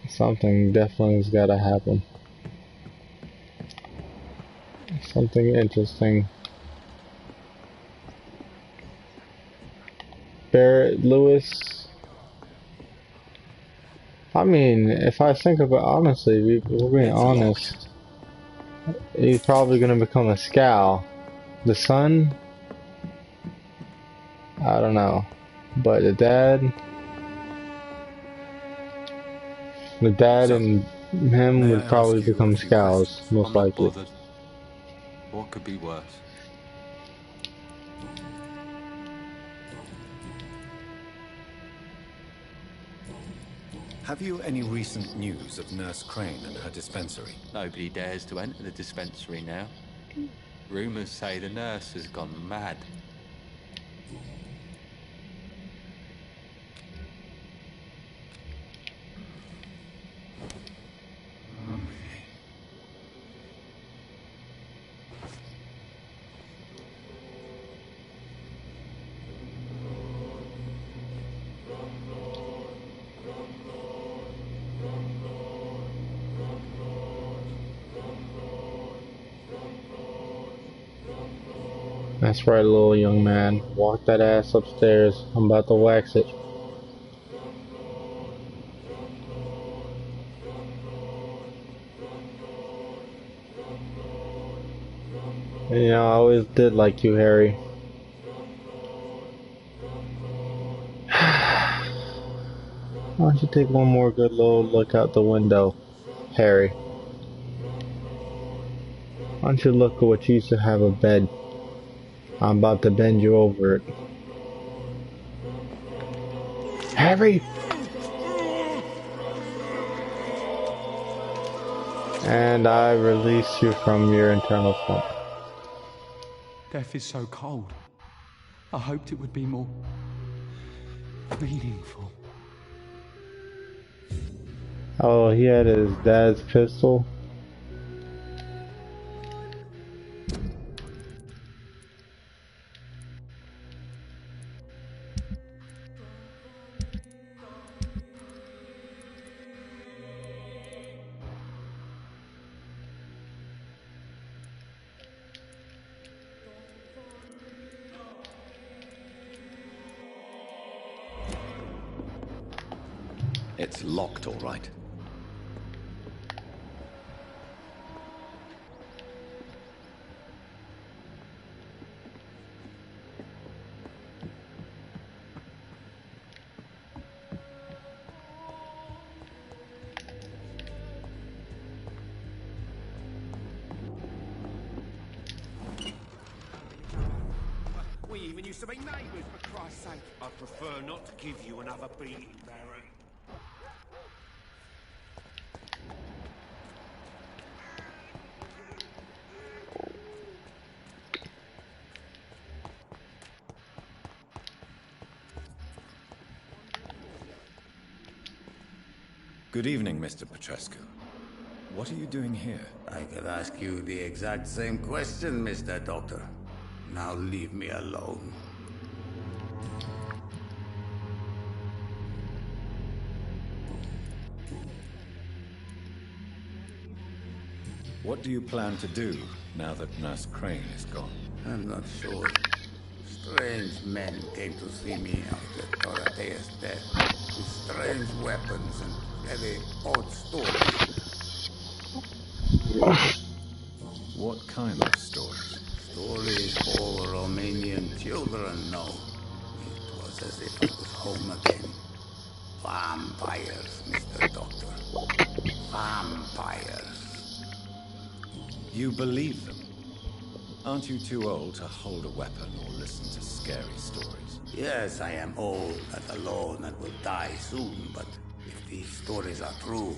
Something definitely's gotta happen. Something interesting. Barrett Lewis. I mean, if I think about honestly, we're being honest. He's probably gonna become a scowl. The son, I don't know, but the dad So, and him may would I ask probably you a become few scowls, questions? most I'm not likely. bothered. What could be worse? Have you any recent news of Nurse Crane and her dispensary? Nobody dares to enter the dispensary now. Rumors say the nurse has gone mad. That's right, little young man. Walk that ass upstairs. I'm about to wax it. And, you know, I always did like you, Harry. Why don't you take one more good little look out the window, Harry? Why don't you look at what you used to have a bed? I'm about to bend you over it. Harry! And I release you from your internal slump. Death is so cold. I hoped it would be more meaningful. Oh, he had his dad's pistol. It's locked, all right. We even used to be neighbours, for Christ's sake. I prefer not to give you another beating, Baron. Good evening, Mr. Petrescu. What are you doing here? I could ask you the exact same question, Mr. Doctor. Now leave me alone. What do you plan to do now that Nurse Crane is gone? I'm not sure. Strange men came to see me after Dorothea's death, with strange weapons and very odd stories. What kind of stories? Stories all Romanian children know. It was as if I was home again. Vampires, Mr. Doctor. Vampires. You believe them? Aren't you too old to hold a weapon or listen to scary stories? Yes, I am old and alone and will die soon, but if these stories are true,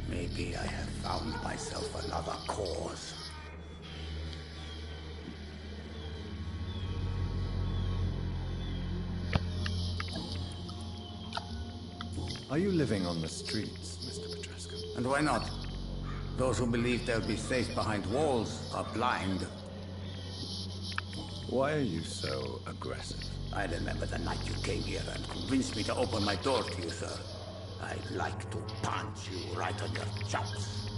maybe I have found myself another cause. Are you living on the streets, Mr. Petrescu? And why not? Those who believe they'll be safe behind walls are blind. Why are you so aggressive? I remember the night you came here and convinced me to open my door to you, sir. I'd like to punch you right on your chops.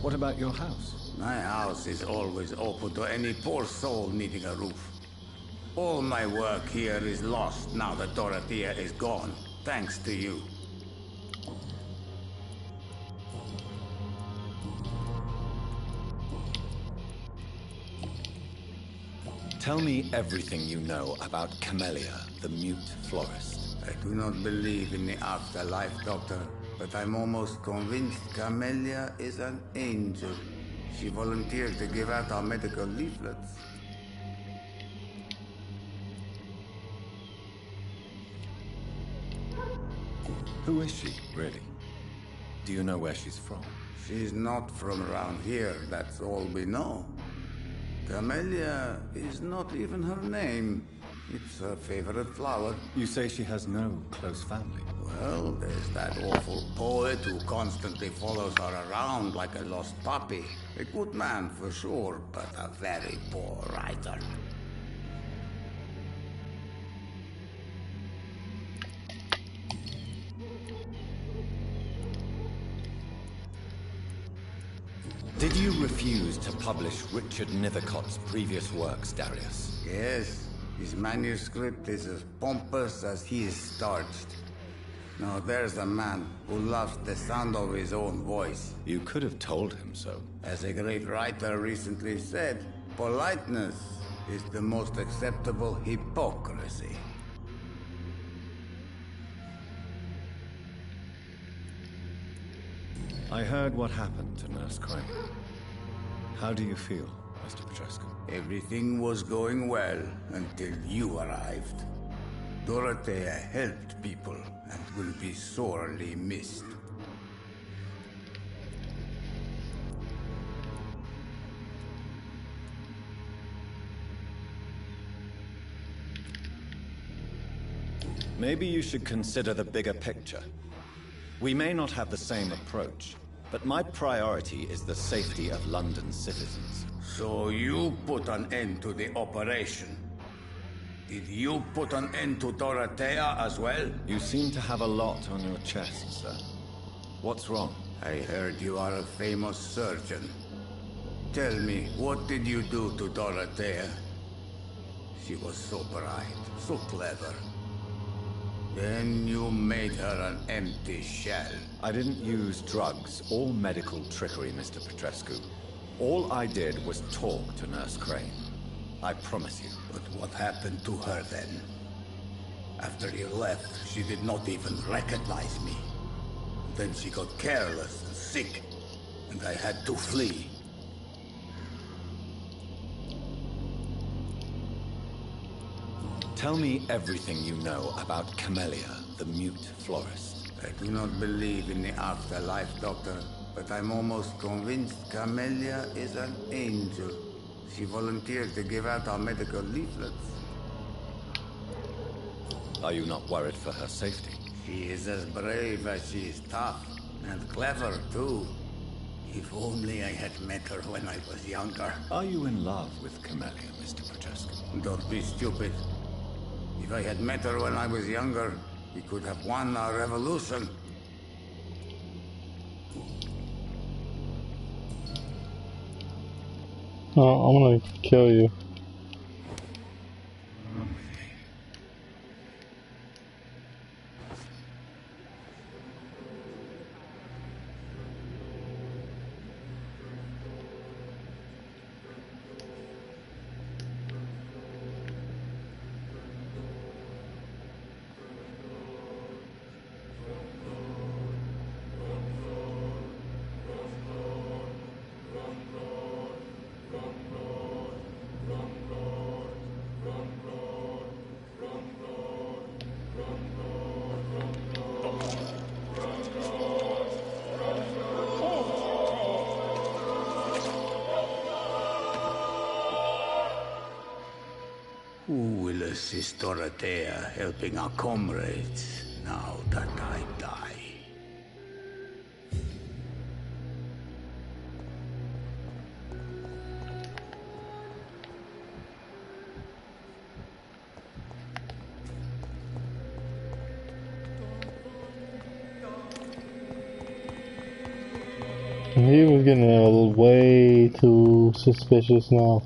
What about your house? My house is always open to any poor soul needing a roof. All my work here is lost now that Dorothea is gone, thanks to you. Tell me everything you know about Camellia, the mute florist. I do not believe in the afterlife, Doctor, but I'm almost convinced Camellia is an angel. She volunteered to give out our medical leaflets. Who is she, really? Do you know where she's from? She's not from around here, that's all we know. Camellia is not even her name. It's her favorite flower. You say she has no close family? Well, there's that awful poet who constantly follows her around like a lost puppy. A good man for sure, but a very poor writer. Did you refuse to publish Richard Nethercott's previous works, Darius? Yes, his manuscript is as pompous as he is starched. Now there's a man who loves the sound of his own voice. You could have told him so. As a great writer recently said, politeness is the most acceptable hypocrisy. I heard what happened to Nurse Crane. How do you feel, Mr. Petrescu? Everything was going well until you arrived. Dorothea helped people and will be sorely missed. Maybe you should consider the bigger picture. We may not have the same approach, but my priority is the safety of London's citizens. So you put an end to the operation. Did you put an end to Dorothea as well? You seem to have a lot on your chest, sir. What's wrong? I heard you are a famous surgeon. Tell me, what did you do to Dorothea? She was so bright, so clever. Then you made her an empty shell. I didn't use drugs or medical trickery, Mr. Petrescu. All I did was talk to Nurse Crane. I promise you. But what happened to her then? After you left, she did not even recognize me. Then she got careless and sick, and I had to flee. Tell me everything you know about Camellia, the mute florist. I do not believe in the afterlife, Doctor, but I'm almost convinced Camellia is an angel. She volunteered to give out our medical leaflets. Are you not worried for her safety? She is as brave as she is tough, and clever, too. If only I had met her when I was younger. Are you in love with Camellia, Mr. Petrescu? Don't be stupid. If I had met her when I was younger, we could have won our revolution. Oh, I'm gonna kill you. Who will assist Dorothea helping our comrades? now that I die. He was getting a little way too suspicious now.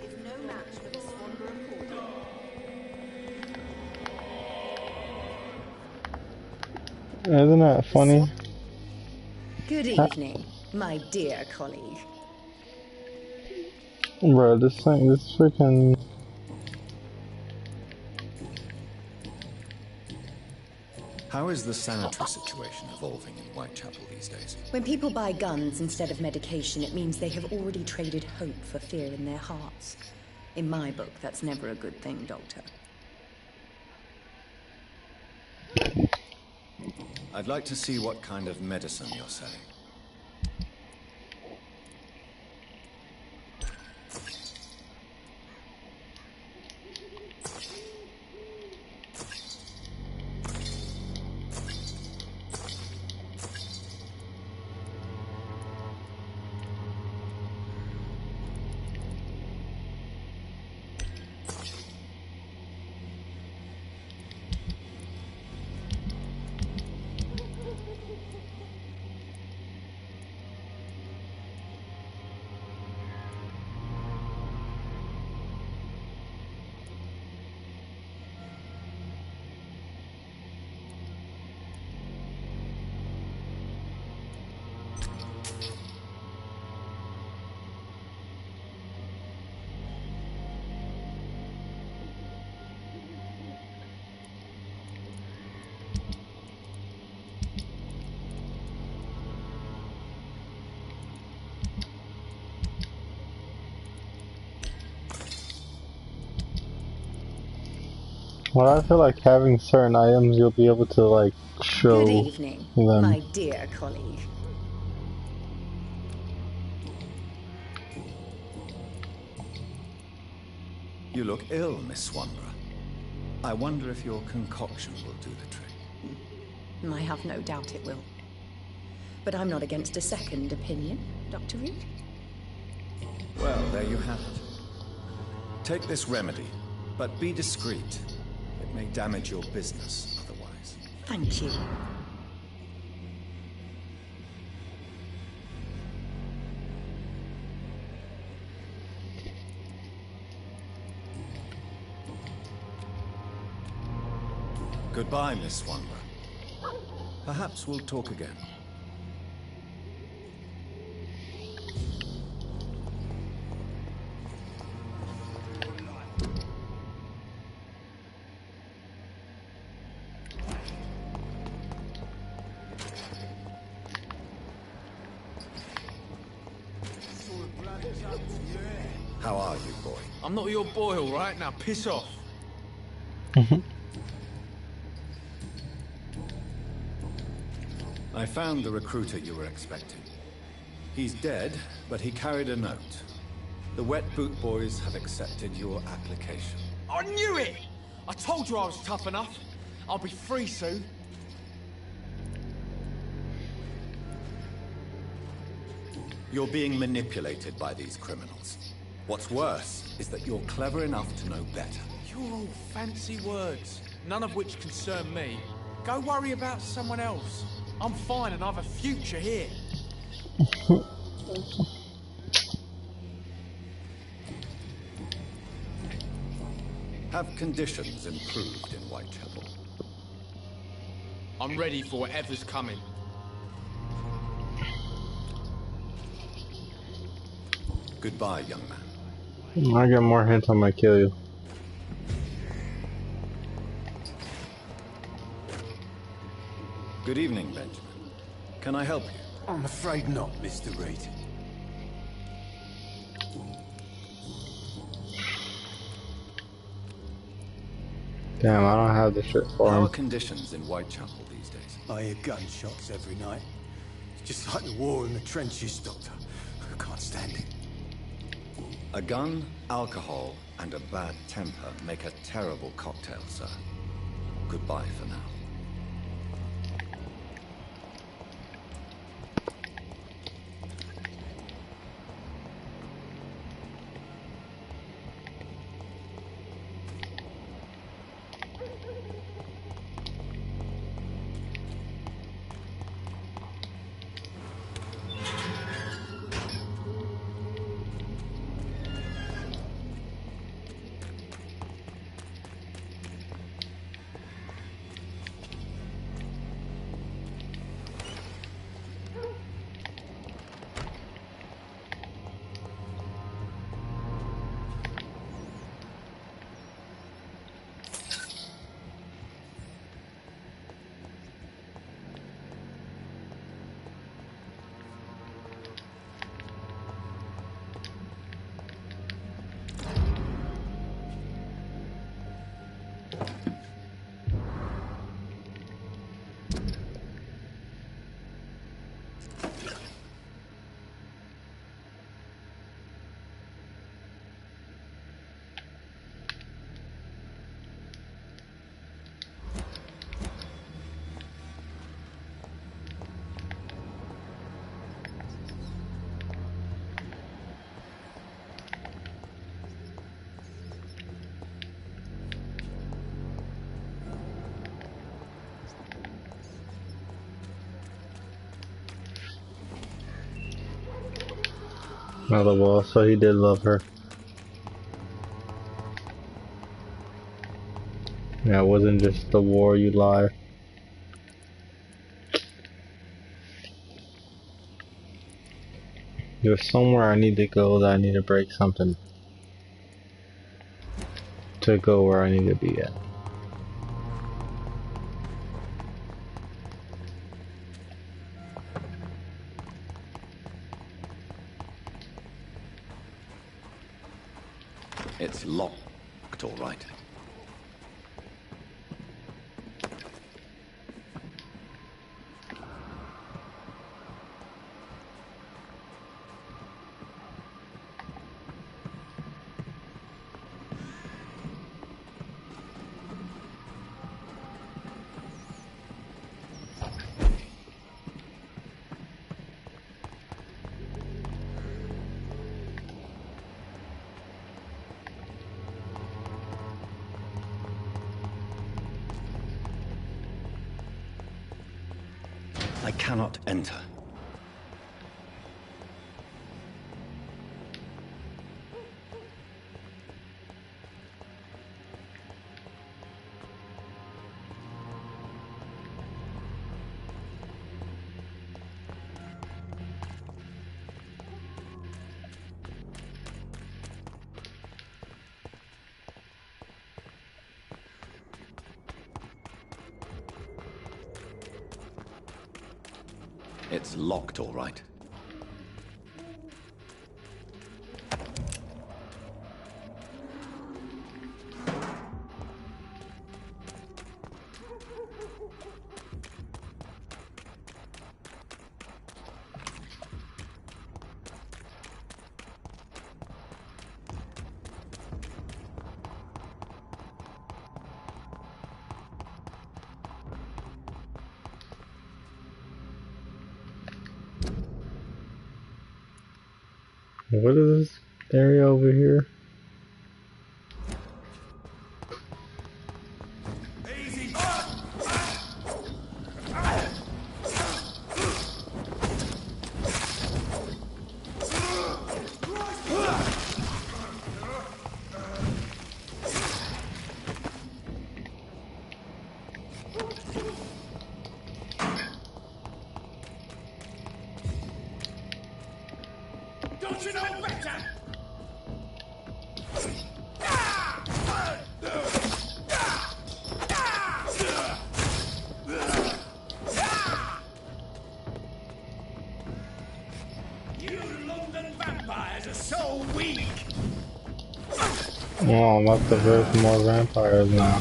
Is no match for the Swanborough Court. Isn't that funny? Good evening, my dear colleague. Bro, this freaking... How is the sanitary situation evolving in Whitechapel these days? When people buy guns instead of medication, it means they have already traded hope for fear in their hearts. In my book, that's never a good thing, Doctor. I'd like to see what kind of medicine you're selling. Well, I feel like having certain items you'll be able to like show Good evening, them. my dear colleague. You look ill, Miss Swanborough. I wonder if your concoction will do the trick. I have no doubt it will. But I'm not against a second opinion, Dr. Reed. Well, there you have it. Take this remedy, but be discreet. It may damage your business otherwise. Thank you. Goodbye, Miss Swanborough. Perhaps we'll talk again. How are you, boy? I'm not your boy, all right? Now piss off. I found the recruiter you were expecting. He's dead, but he carried a note. The Wet Boot Boys have accepted your application. I knew it! I told you I was tough enough. I'll be free soon. You're being manipulated by these criminals. What's worse is that you're clever enough to know better. You're all fancy words, none of which concern me. Go worry about someone else. I'm fine and I've a future here. Have conditions improved in Whitechapel? I'm ready for whatever's coming. Goodbye, young man. I get more hints, I might kill you. Good evening, Benjamin. Can I help you? I'm afraid not, Mr. Reed. Damn, I don't have the shit for How are him. conditions in Whitechapel these days? I hear gunshots every night. It's just like the war in the trenches, Doctor. I can't stand it. A gun, alcohol, and a bad temper make a terrible cocktail, sir. goodbye for now. Another wall, so he did love her. Yeah, it wasn't just the war, you lie. There's somewhere I need to go that I need to break something to go where I need to be at. It's locked, all right. I cannot enter. It's locked, all right. What is this area over here? Easy. Don't you know better? You London vampires are so weak. Oh, I'm about to verse more vampires now.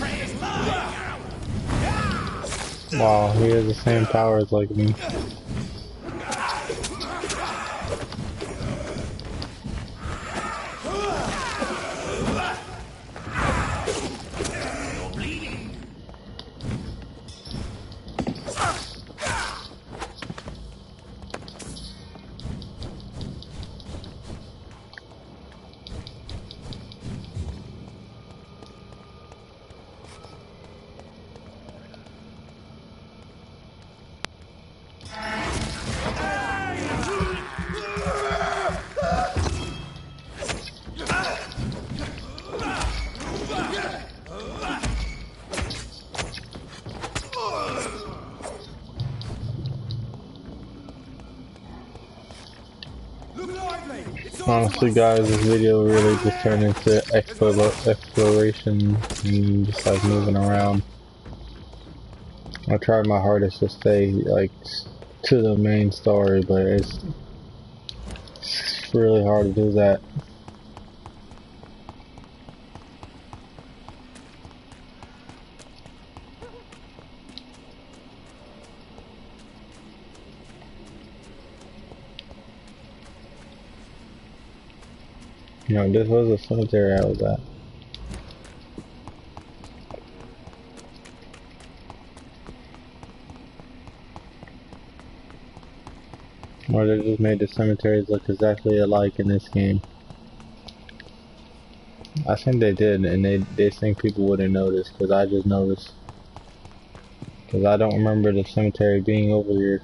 Wow, he has the same powers like me. Look lively! It's all to Honestly, us! guys, this video really just turned into exploration and just like moving around. I tried my hardest to stay like to the main story, but it's really hard to do that. You know, this was a cemetery I was at. Or they just made the cemeteries look exactly alike in this game. I think they did, and they think people wouldn't notice, because I just noticed. Because I don't remember the cemetery being over here.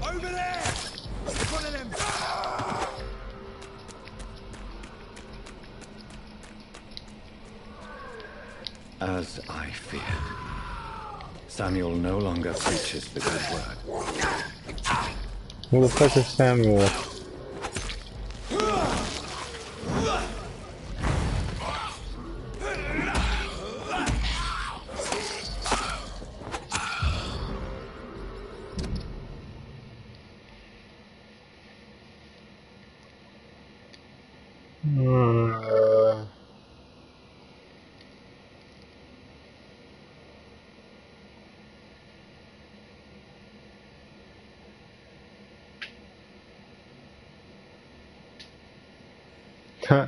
Over there! In front of them! As I feared, Samuel no longer preaches the good word. Who the fuck is Samuel?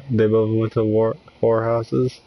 They both went to whorehouses.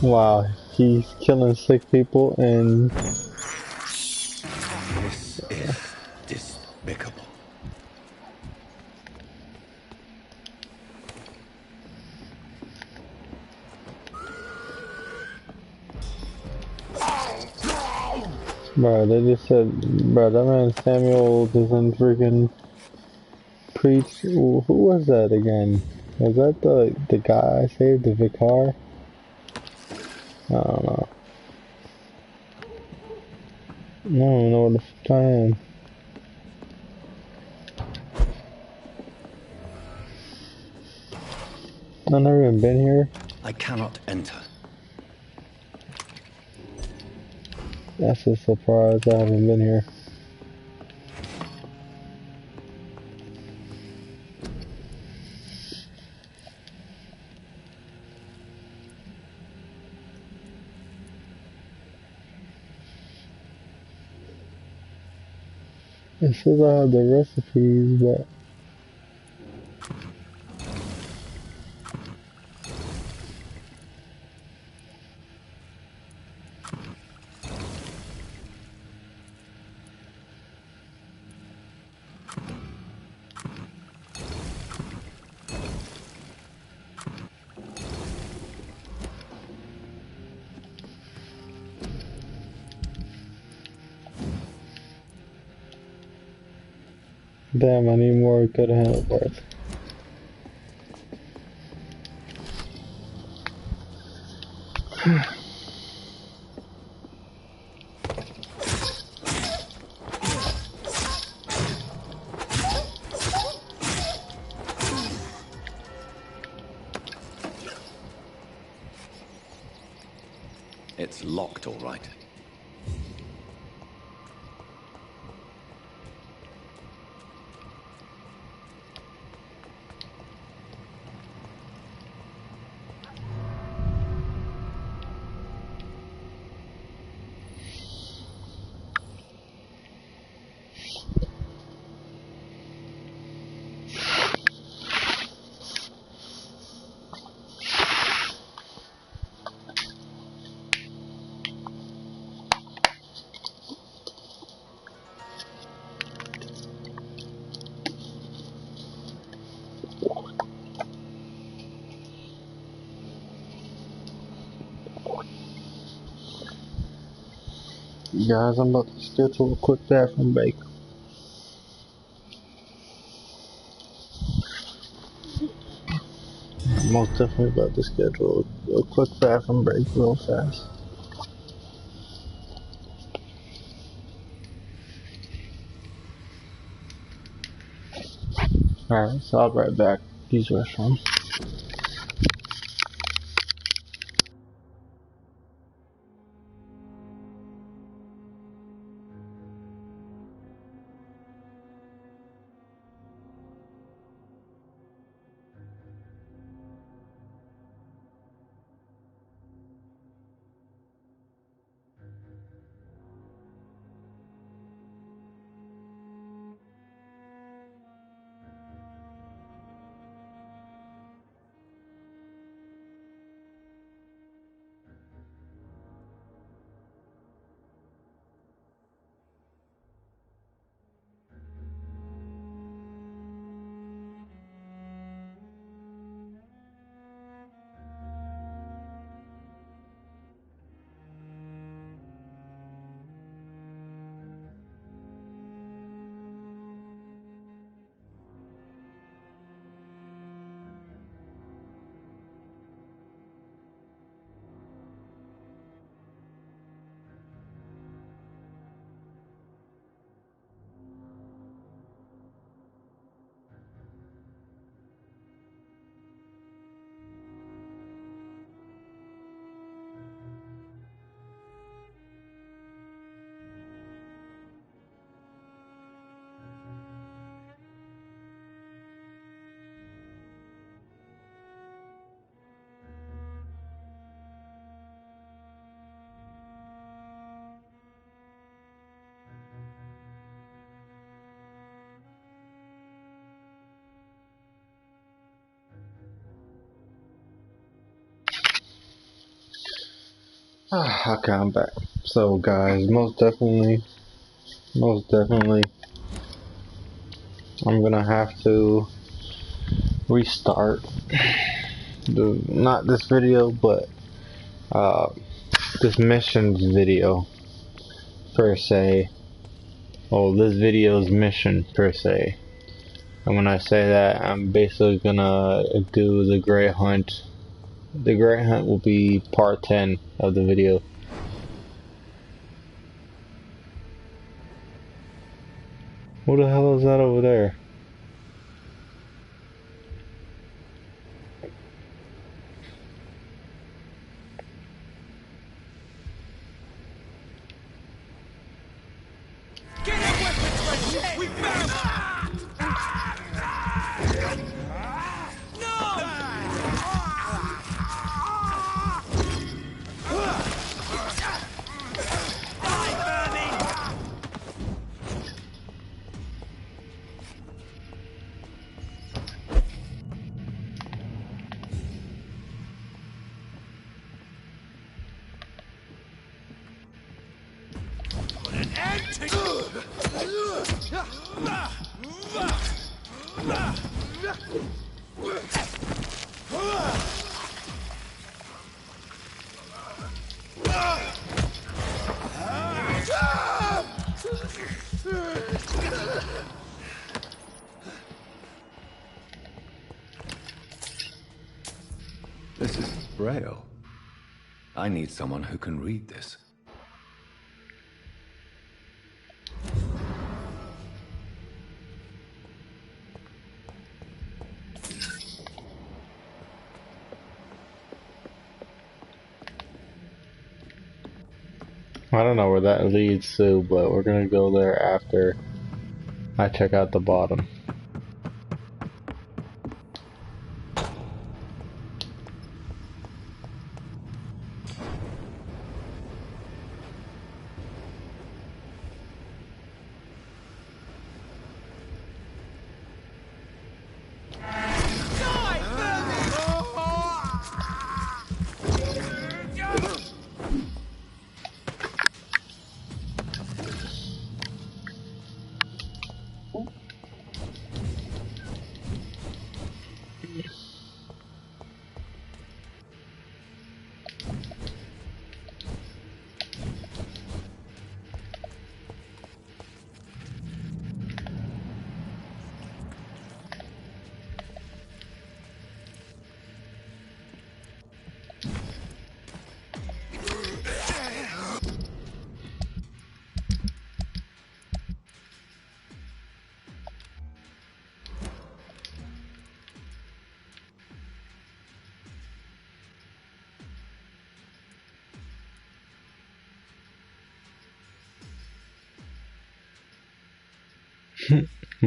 Wow, he's killing sick people and... This is despicable. Bro, they just said, bro, that man Samuel doesn't freaking preach. Who was that again? Was that the guy I saved, the vicar? I don't know. I don't know what the fuck I am. I've never even been here. I cannot enter. That's a surprise. I haven't been here. It says I have the recipes, but damn, I need more good handlebars. It's locked, all right. Guys, I'm about to schedule a quick bathroom break. I'm most definitely about to schedule a quick bathroom break real fast. Alright, so I'll be right back. Use the restroom. Okay, I'm back. So guys, most definitely, I'm gonna have to restart not this video, but this missions video per se. Oh, this video's mission per se. And when I say that, I'm basically gonna do the Great Hunt. The Great Hunt will be part 10 of the video. What the hell is that over there? Get your weapons ready! We found them! This is Braille. I need someone who can read this. I don't know where that leads to, but we're gonna go there after I check out the bottom.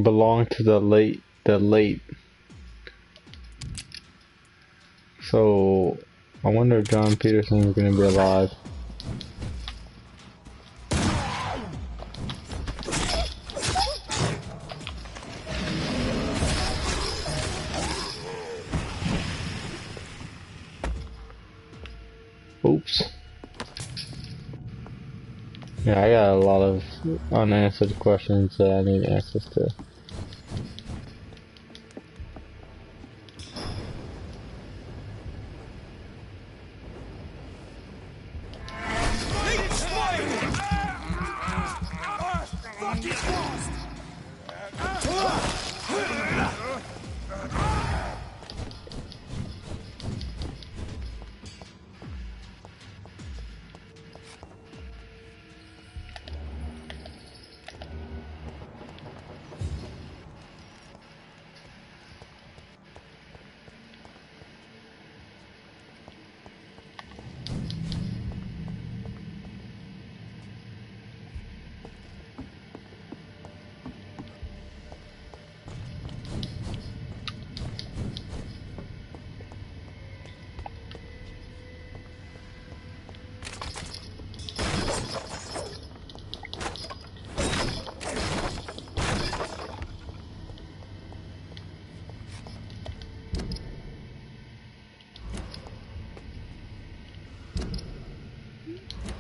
belong to the late. So I wonder if John Peterson is going to be alive. Oops. Yeah, I got a lot of unanswered questions that I need answers to.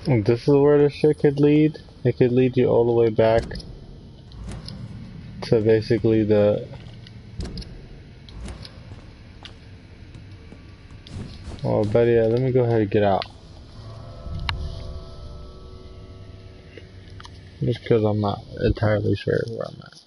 This is where the shit could lead. It could lead you all the way back to basically the... Oh, but yeah, let me go ahead and get out. Just because I'm not entirely sure where I'm at.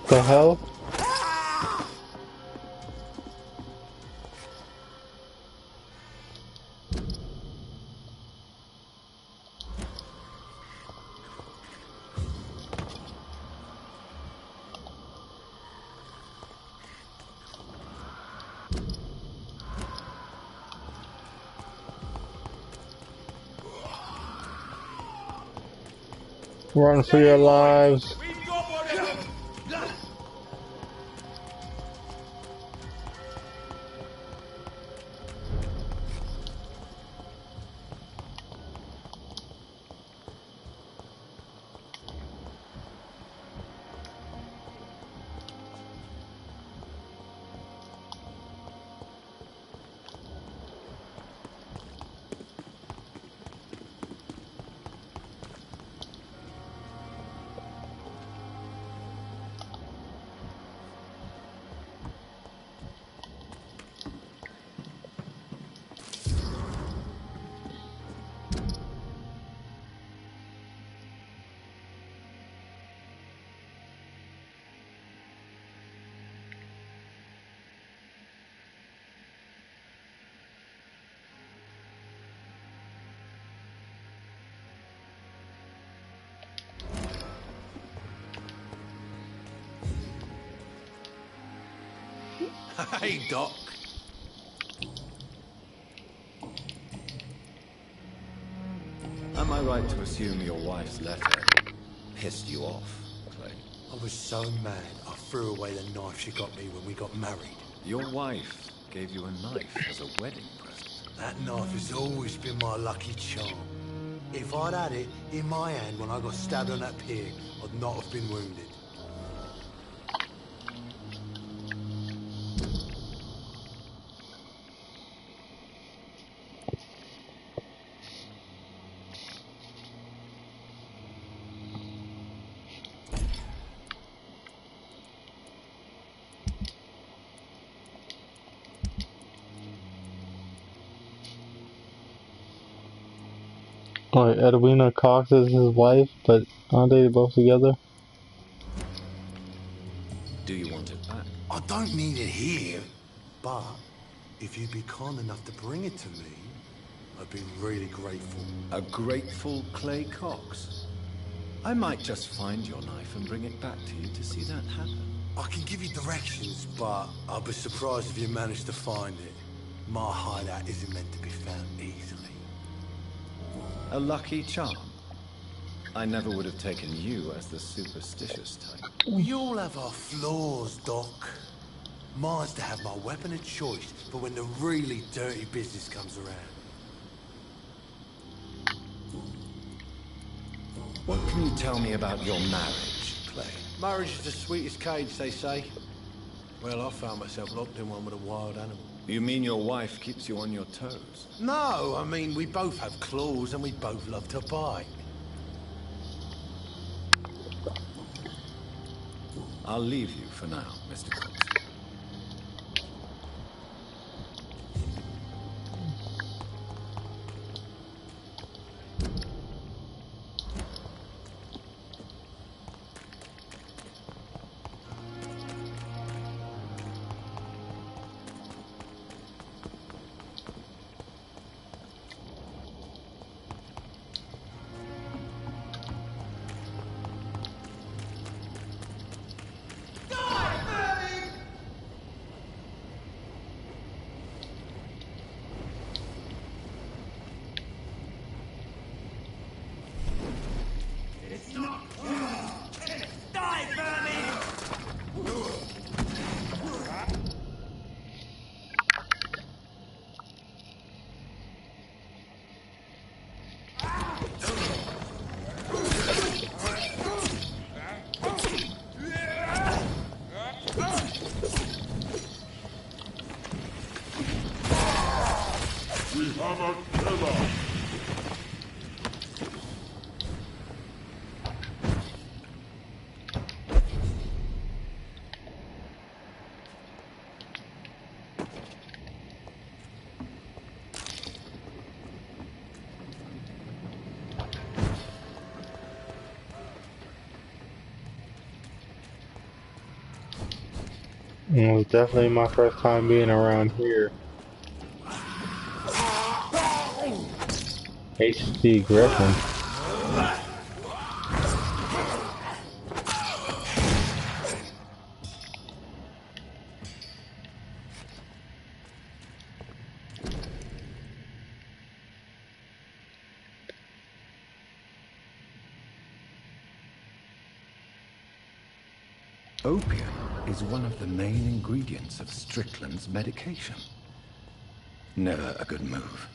The hell? Run for your lives. Hey, Doc. Am I right to assume your wife's letter pissed you off, Clay? I was so mad, I threw away the knife she got me when we got married. Your wife gave you a knife as a wedding present. That knife has always been my lucky charm. If I'd had it in my hand when I got stabbed on that pier, I'd not have been wounded. Alright, Edwina Cox is his wife, but aren't they both together? Do you want it back? I don't need it here, but if you'd be kind enough to bring it to me, I'd be really grateful. A grateful Clay Cox? I might just find your knife and bring it back to you to see that happen. I can give you directions, but I'd be surprised if you managed to find it. My hideout isn't meant to be found easily. A lucky charm? I never would have taken you as the superstitious type. We all have our flaws, Doc. Mine's to have my weapon of choice for when the really dirty business comes around. What can you tell me about your marriage, Clay? Marriage is the sweetest cage, they say. Well, I found myself locked in one with a wild animal. You mean your wife keeps you on your toes? No, I mean, we both have claws and we both love to bite. I'll leave you for now, Mr. Cox. It was definitely my first time being around here. HD Griffin. Opium is one of the main ingredients of Strickland's medication. Never a good move.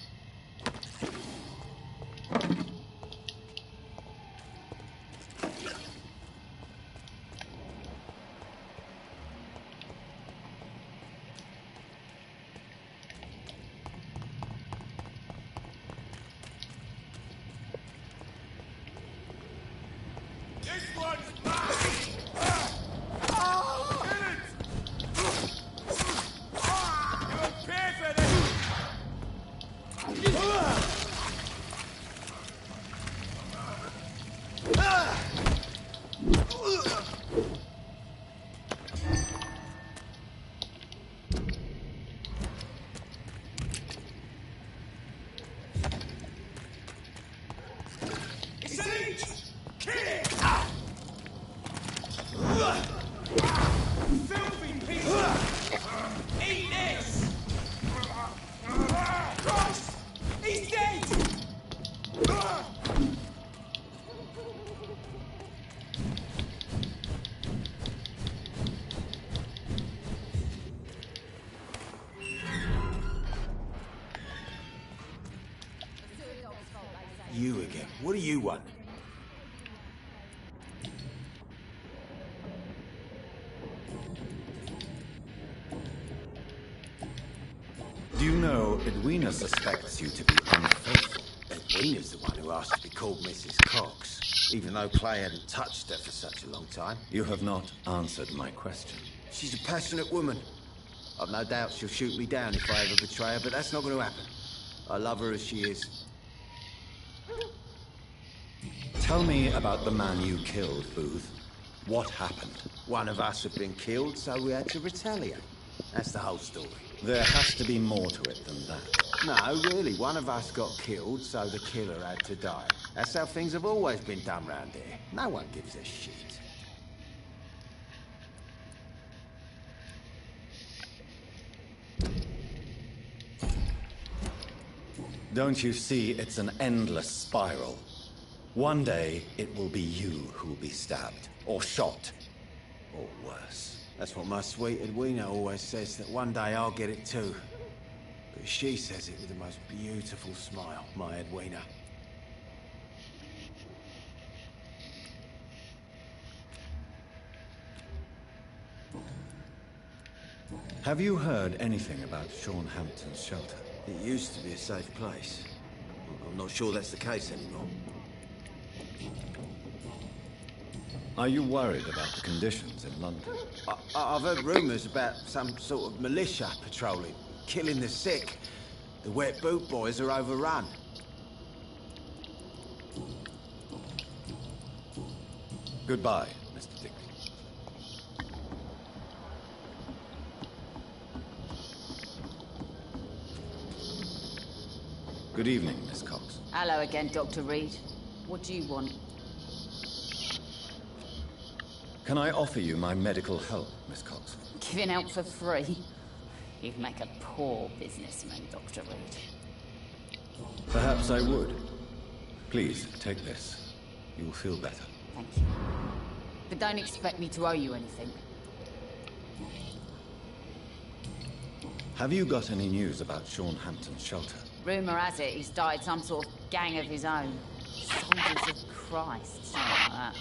What do you want? Do you know Edwina suspects you to be unfaithful? Edwina's the one who asked to be called Mrs. Cox, even though Clay hadn't touched her for such a long time. You have not answered my question. She's a passionate woman. I've no doubt she'll shoot me down if I ever betray her, but that's not going to happen. I love her as she is. Tell me about the man you killed, Booth. What happened? One of us had been killed, so we had to retaliate. That's the whole story. There has to be more to it than that. No, really. One of us got killed, so the killer had to die. That's how things have always been done round here. No one gives a shit. Don't you see it's an endless spiral? One day, it will be you who will be stabbed, or shot, or worse. That's what my sweet Edwina always says, that one day I'll get it too. But she says it with the most beautiful smile, my Edwina. Have you heard anything about Sean Hampton's shelter? It used to be a safe place. I'm not sure that's the case anymore. Are you worried about the conditions in London? I've heard rumours about some sort of militia patrolling, killing the sick. The wet boot boys are overrun. Goodbye, Mr. Digby. Good evening, Miss Cox. Hello again, Dr. Reed. What do you want? Can I offer you my medical help, Miss Cox? Giving out for free? You'd make a poor businessman, Dr. Reed. Perhaps I would. Please, take this. You will feel better. Thank you. But don't expect me to owe you anything. Have you got any news about Sean Hampton's shelter? Rumour has it he's started some sort of gang of his own. Soldiers of Christ, something like that.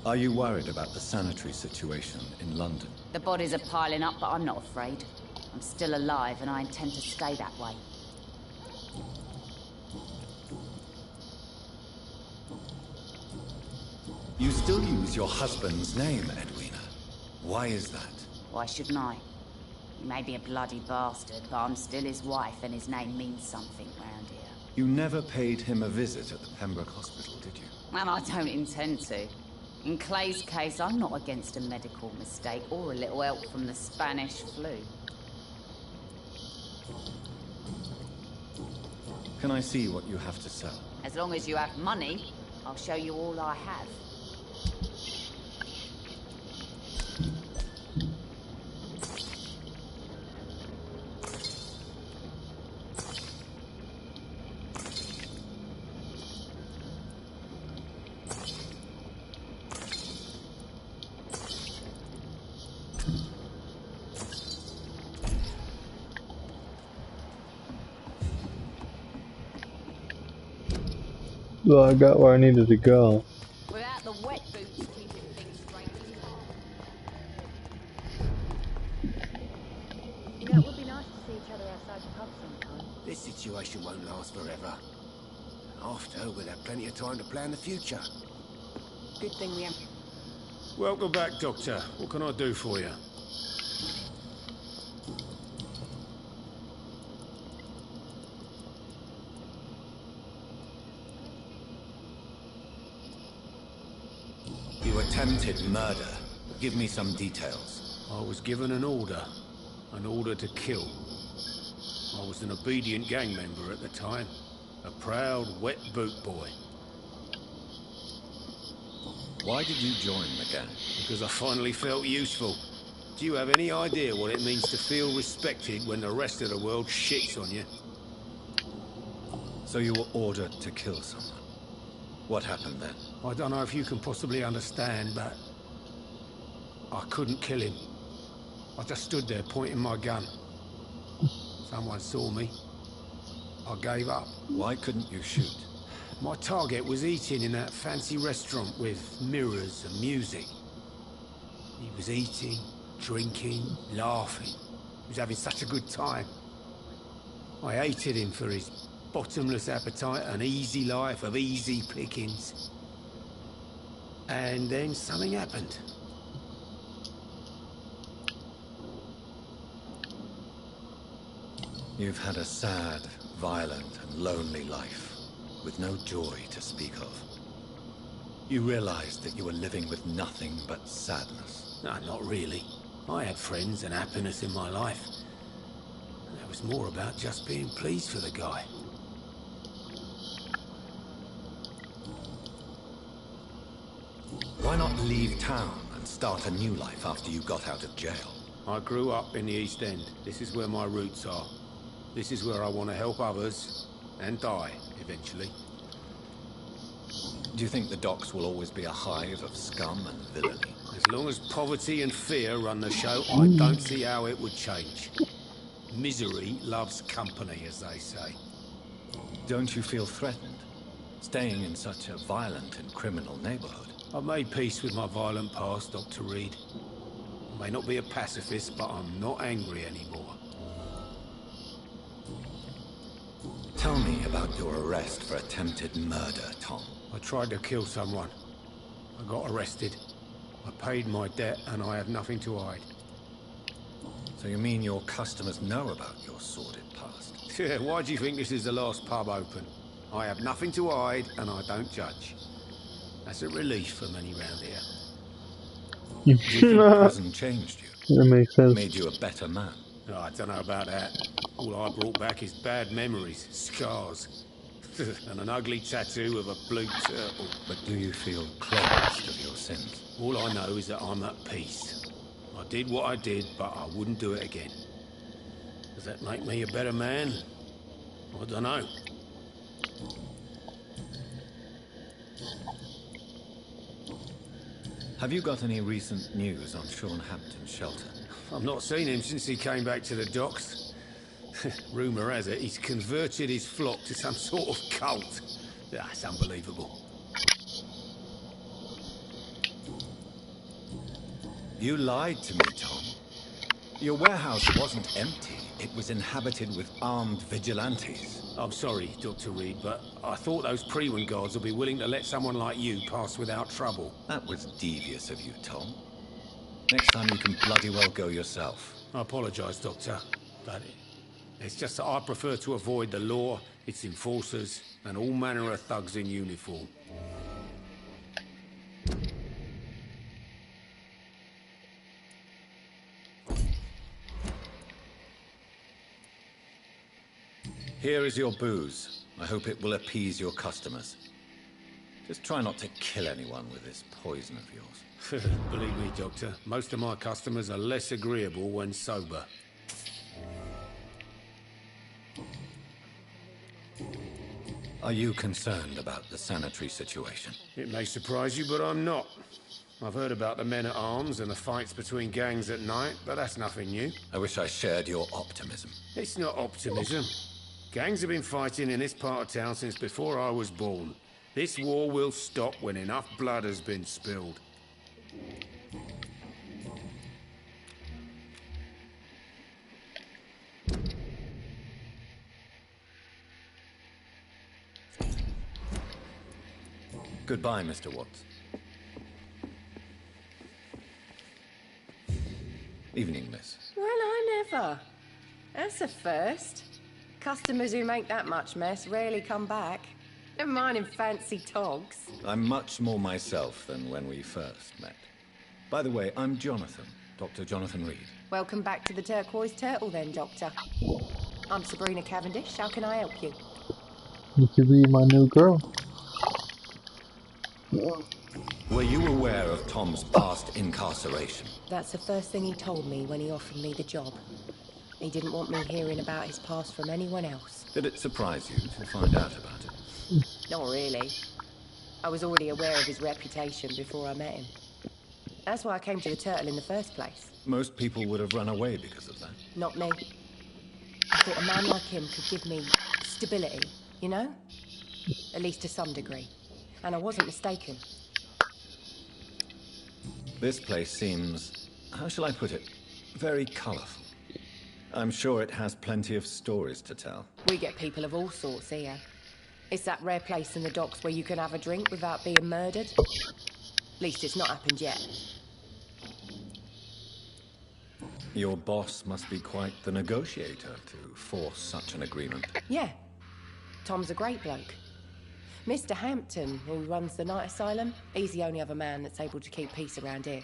Are you worried about the sanitary situation in London? The bodies are piling up, but I'm not afraid. I'm still alive, and I intend to stay that way. You still use your husband's name, Edwina. Why is that? Why shouldn't I? He may be a bloody bastard, but I'm still his wife, and his name means something round here. You never paid him a visit at the Pembroke Hospital, did you? And I don't intend to. In Clay's case, I'm not against a medical mistake or a little help from the Spanish flu. Can I see what you have to sell? As long as you have money, I'll show you all I have. Well, I got where I needed to go. Without the wet boots keeping things straight. You know, it would be nice to see each other outside the pub sometime. This situation won't last forever. After, we'll have plenty of time to plan the future. Good thing we have. Welcome back, Doctor. What can I do for you? You attempted murder. Give me some details. I was given an order to kill. I was an obedient gang member at the time. A proud, wet boot boy. Why did you join the gang? Because I finally felt useful. Do you have any idea what it means to feel respected when the rest of the world shits on you? So you were ordered to kill someone. What happened then? I don't know if you can possibly understand, but I couldn't kill him. I just stood there pointing my gun. Someone saw me. I gave up. Why couldn't you shoot? My target was eating in that fancy restaurant with mirrors and music. He was eating, drinking, laughing. He was having such a good time. I hated him for his bottomless appetite and easy life of easy pickings. And then something happened. You've had a sad, violent and lonely life, with no joy to speak of. You realized that you were living with nothing but sadness. No, not really. I had friends and happiness in my life. And it was more about just being pleased for the guy. Why not leave town and start a new life after you got out of jail? I grew up in the East End. This is where my roots are. This is where I want to help others and die, eventually. Do you think the docks will always be a hive of scum and villainy? As long as poverty and fear run the show, I don't see how it would change. Misery loves company, as they say. Don't you feel threatened, staying in such a violent and criminal neighborhood? I've made peace with my violent past, Dr. Reed. I may not be a pacifist, but I'm not angry anymore. Tell me about your arrest for attempted murder, Tom. I tried to kill someone. I got arrested. I paid my debt and I have nothing to hide. So you mean your customers know about your sordid past? Yeah, why do you think this is the last pub open? I have nothing to hide and I don't judge. That's a relief for many round here. Do you think prison changed you? That makes sense. Made you a better man? Oh, I don't know about that. All I brought back is bad memories, scars, and an ugly tattoo of a blue turtle. But do you feel cleansed of your sins? All I know is that I'm at peace. I did what I did, but I wouldn't do it again. Does that make me a better man? I don't know. Have you got any recent news on Sean Hampton's shelter? I've not seen him since he came back to the docks. Rumour has it he's converted his flock to some sort of cult. That's unbelievable. You lied to me, Tom. Your warehouse wasn't empty. It was inhabited with armed vigilantes. I'm sorry, Dr. Reed, but I thought those Prewin guards would be willing to let someone like you pass without trouble. That was devious of you, Tom. Next time you can bloody well go yourself. I apologise, Doctor, but it's just that I prefer to avoid the law, its enforcers, and all manner of thugs in uniform. Here is your booze. I hope it will appease your customers. Just try not to kill anyone with this poison of yours. Believe me, Doctor, most of my customers are less agreeable when sober. Are you concerned about the sanitary situation? It may surprise you, but I'm not. I've heard about the men-at-arms and the fights between gangs at night, but that's nothing new. I wish I shared your optimism. It's not optimism. Gangs have been fighting in this part of town since before I was born. This war will stop when enough blood has been spilled. Goodbye, Mr. Watts. Evening, miss. Well, I never. That's a first. Customers who make that much mess rarely come back. Never mind in fancy togs. I'm much more myself than when we first met. By the way, I'm Jonathan, Dr. Jonathan Reed. Welcome back to the Turquoise Turtle then, Doctor. I'm Sabrina Cavendish. How can I help you? You could be my new girl. Were you aware of Tom's past incarceration? That's the first thing he told me when he offered me the job. He didn't want me hearing about his past from anyone else. Did it surprise you to find out about it? Not really. I was already aware of his reputation before I met him. That's why I came to the Turtle in the first place. Most people would have run away because of that. Not me. I thought a man like him could give me stability, you know? At least to some degree. And I wasn't mistaken. This place seems, how shall I put it, very colourful. I'm sure it has plenty of stories to tell. We get people of all sorts here. It's that rare place in the docks where you can have a drink without being murdered. At least it's not happened yet. Your boss must be quite the negotiator to force such an agreement. Yeah. Tom's a great bloke. Mr. Hampton, who runs the night asylum, he's the only other man that's able to keep peace around here.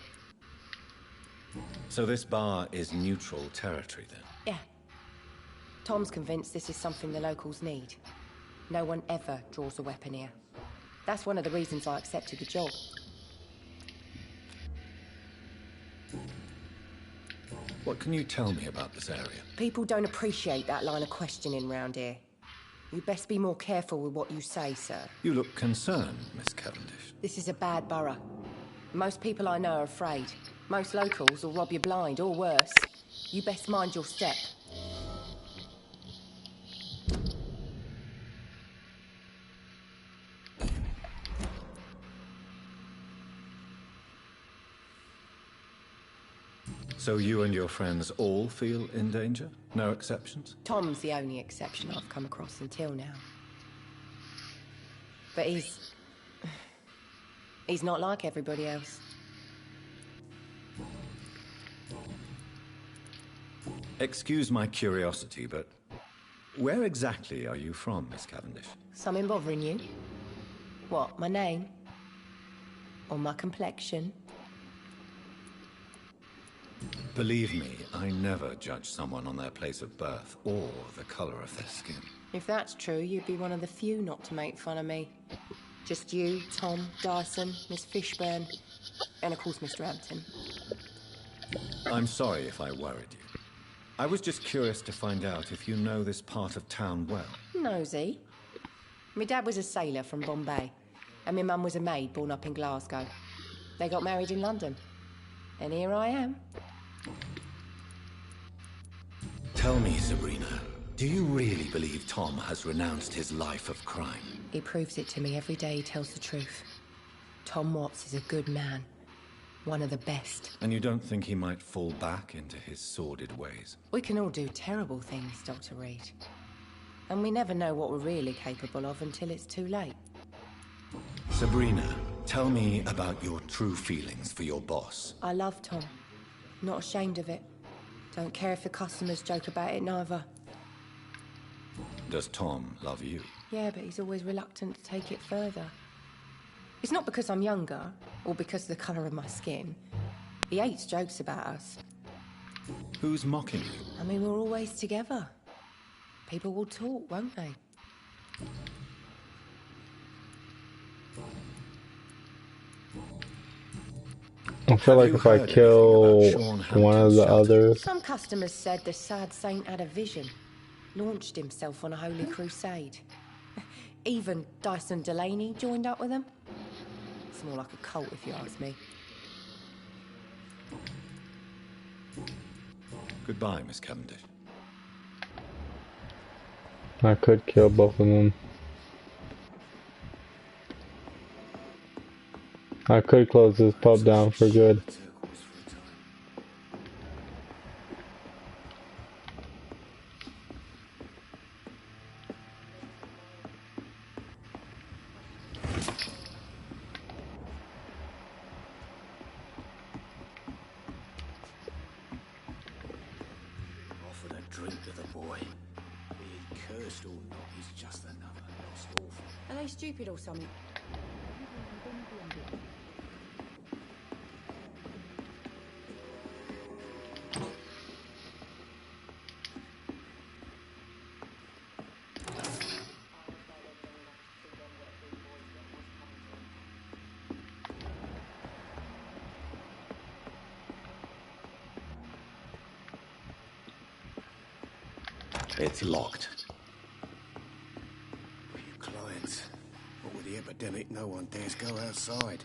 So this bar is neutral territory then? Yeah. Tom's convinced this is something the locals need. No one ever draws a weapon here. That's one of the reasons I accepted the job. What can you tell me about this area? People don't appreciate that line of questioning round here. You'd best be more careful with what you say, sir. You look concerned, Miss Cavendish. This is a bad borough. Most people I know are afraid. Most locals will rob you blind, or worse. You best mind your step. So you and your friends all feel in danger? No exceptions? Tom's the only exception I've come across until now. But he's not like everybody else. Excuse my curiosity, but where exactly are you from, Miss Cavendish? Something bothering you? What, my name? Or my complexion? Believe me, I never judge someone on their place of birth or the colour of their skin. If that's true, you'd be one of the few not to make fun of me. Just you, Tom, Dyson, Miss Fishburne, and of course Mr. Hampton. I'm sorry if I worried you. I was just curious to find out if you know this part of town well. Nosy. My dad was a sailor from Bombay, and my mum was a maid born up in Glasgow. They got married in London, and here I am. Tell me, Sabrina, do you really believe Tom has renounced his life of crime? He proves it to me every day he tells the truth. Tom Watts is a good man. One of the best. And you don't think he might fall back into his sordid ways? We can all do terrible things, Dr. Reed. And we never know what we're really capable of until it's too late. Sabrina, tell me about your true feelings for your boss. I love Tom. Not ashamed of it. Don't care if the customers joke about it, neither. Does Tom love you? Yeah, but he's always reluctant to take it further. It's not because I'm younger, or because of the colour of my skin. He hates jokes about us. Who's mocking you? I mean, we're always together. People will talk, won't they? I feel like if I kill one of the others... Some customers said the sad saint had a vision. Launched himself on a holy crusade. Even Dyson Delaney joined up with them. It's more like a cult, if you ask me. Goodbye, Miss Cavendish. I could kill both of them. I could close this pub down for good. Offered a drink to the boy. Be he cursed or not, he's just another lost orphan. Are they stupid or something? It's locked. Few clients. What with the epidemic, no one dares go outside.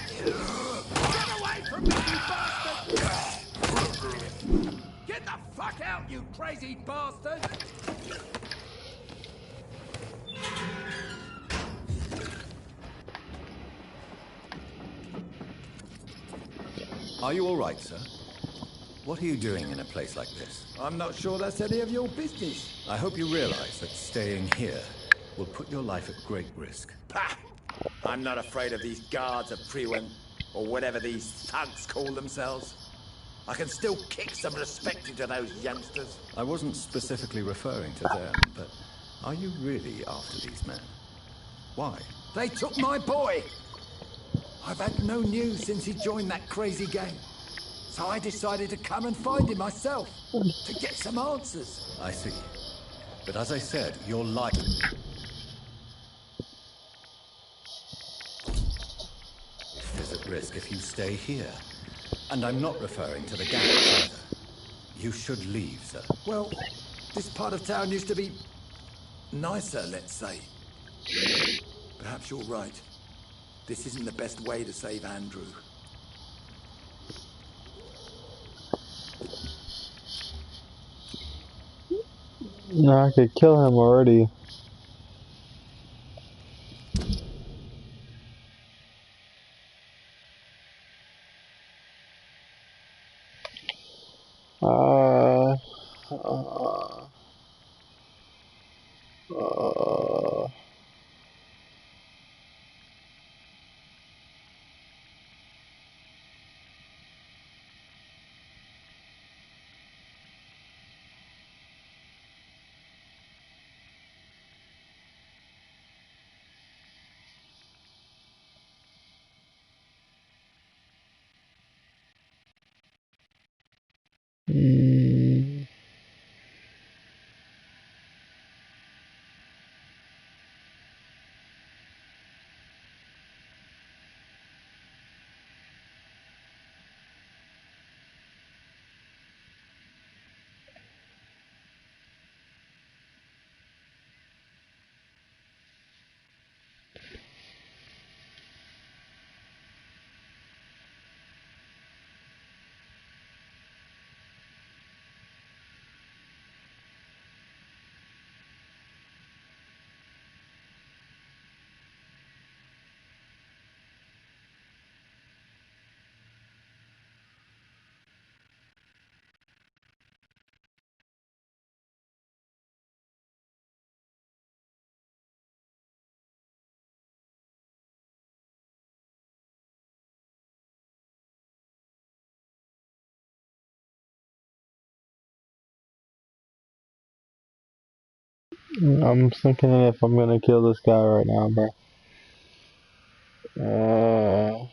Get away from me, you bastard! Get the fuck out, you crazy bastard! Are you all right, sir? What are you doing in a place like this? I'm not sure that's any of your business. I hope you realize that staying here will put your life at great risk. Pah! I'm not afraid of these guards of Priwen, or whatever these thugs call themselves. I can still kick some respect into those youngsters. I wasn't specifically referring to them, but are you really after these men? Why? They took my boy! I've had no news since he joined that crazy gang. So I decided to come and find him myself, to get some answers. I see. But as I said, your life is at risk if you stay here. And I'm not referring to the gang either. You should leave, sir. Well, this part of town used to be nicer, let's say. Perhaps you're right. This isn't the best way to save Andrew. No, I could kill him already. Uh, uh, uh. Mm. I'm thinking if I'm gonna kill this guy right now, bro. Uh,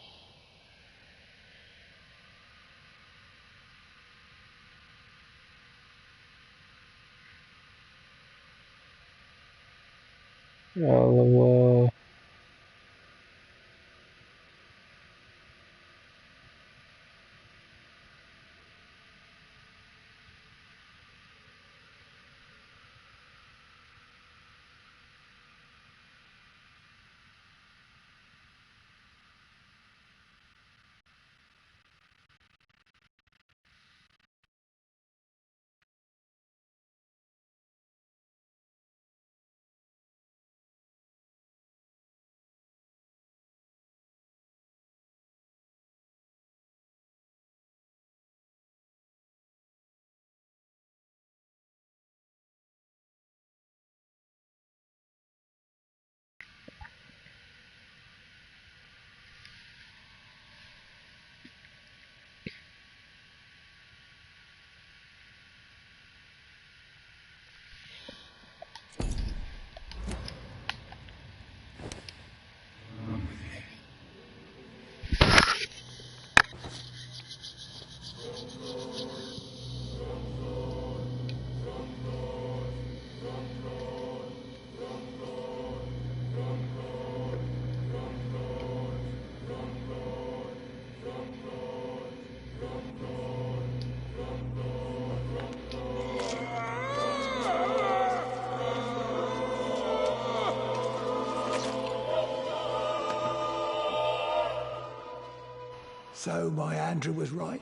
So my Andrew was right.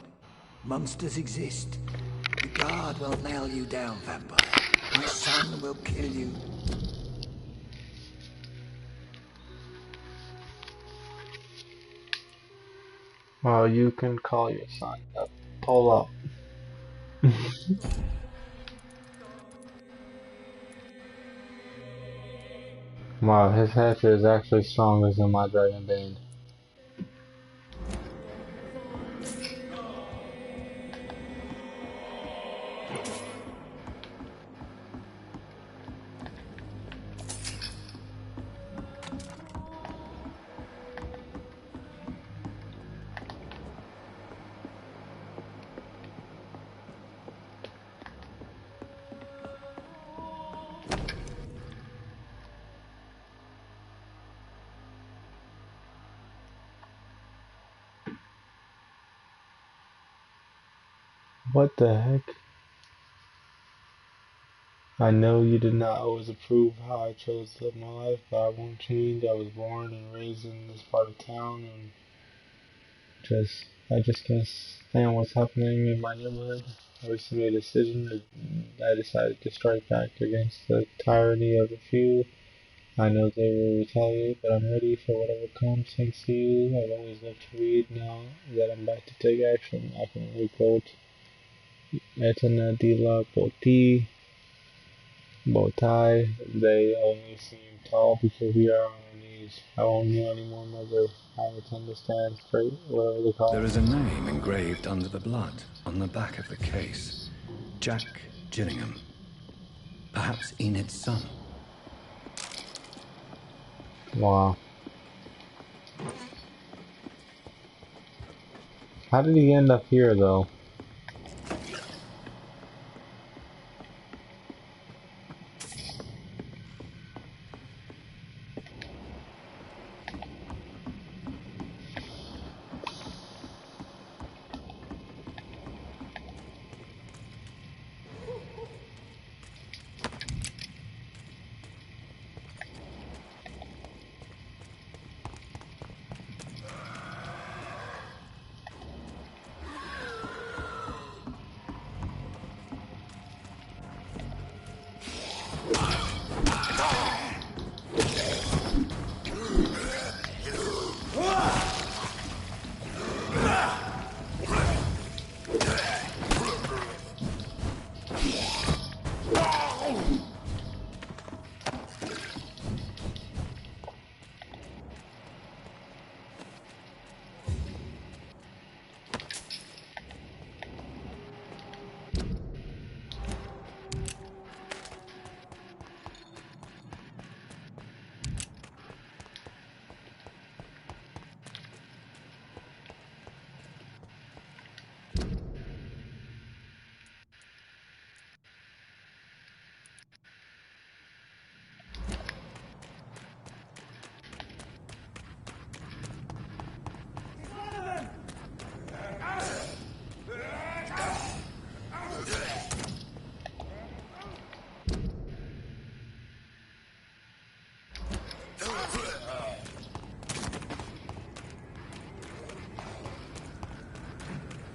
Monsters exist. The guard will nail you down, vampire. My son will kill you. Well, you can call your son up. Pull up. Wow, his hatchet is actually stronger than my dragon bane. What the heck? I know you did not always approve how I chose to live my life, but I won't change. I was born and raised in this part of town, and I just can't stand what's happening in my neighborhood. I recently made a decision. I decided to strike back against the tyranny of a few. I know they will retaliate, but I'm ready for whatever comes. Thanks to you, I've always loved to read. Now that I'm about to take action, I can only quote Etna de la Botai. They only seem tall because we are on our knees. I won't kneel anymore, mother. I will understand straight, whatever they call There me. is a name engraved under the blood on the back of the case. Jack Gillingham. Perhaps Enid's son. Wow. How did he end up here, though?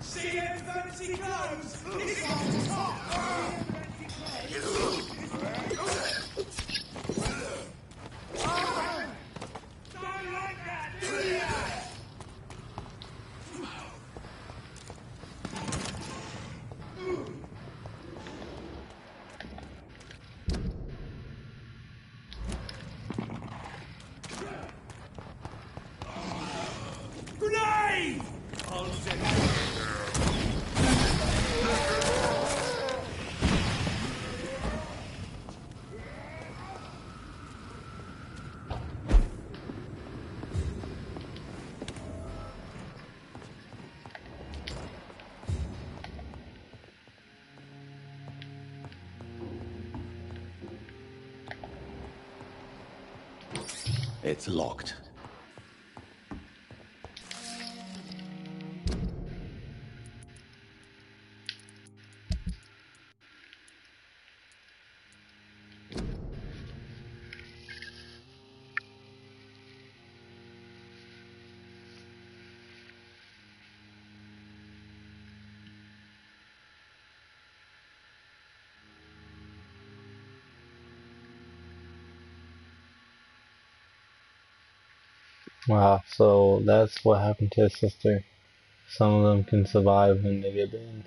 See them fancy clothes? This one's top! Don't like that, do ya? Grenade! I'll send It's locked. Wow, so that's what happened to his sister. Some of them can survive when they get banned.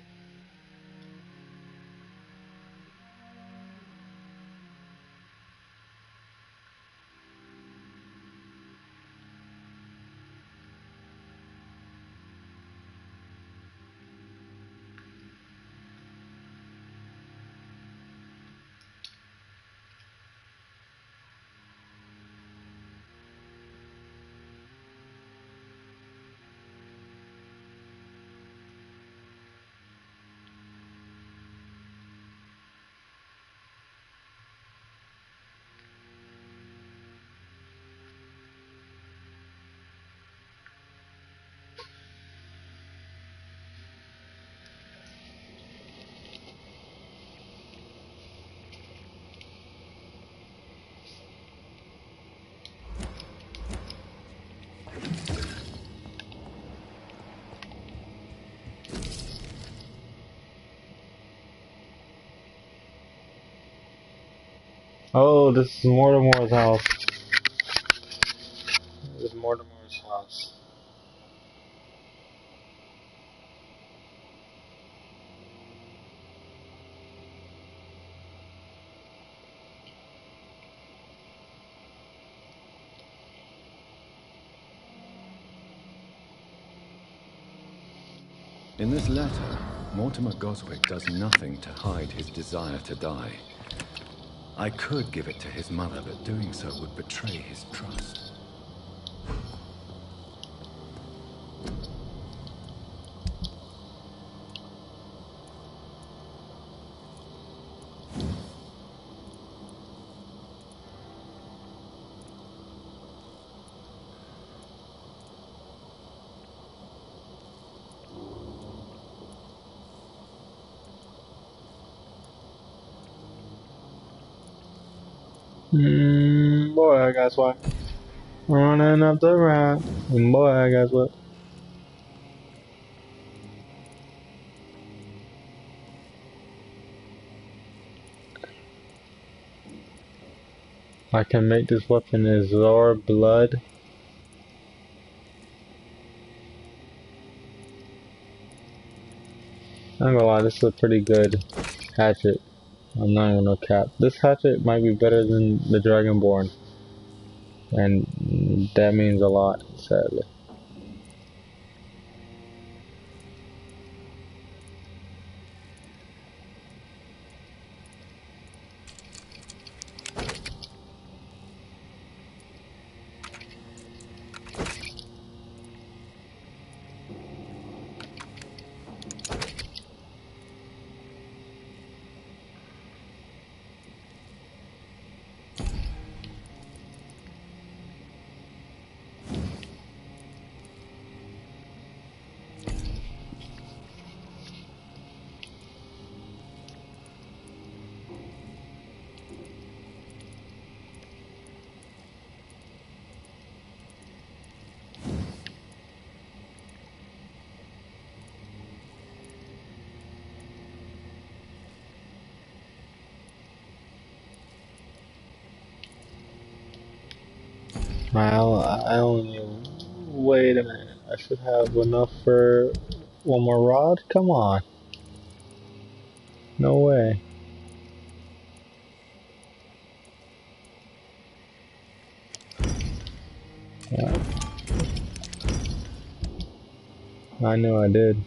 Oh, this is Mortimer's house. This is Mortimer's house. In this letter, Mortimer Goswick does nothing to hide his desire to die. I could give it to his mother, but doing so would betray his trust. Boy, guess what? Running up the ramp. And boy, guess what? I can make this weapon absorb blood. I'm not gonna lie, this is a pretty good hatchet. I'm not gonna cap. This hatchet might be better than the Dragonborn. And that means a lot, sadly. I only wait a minute. I should have enough for one more rod. Come on. No way. Yeah, I knew I did.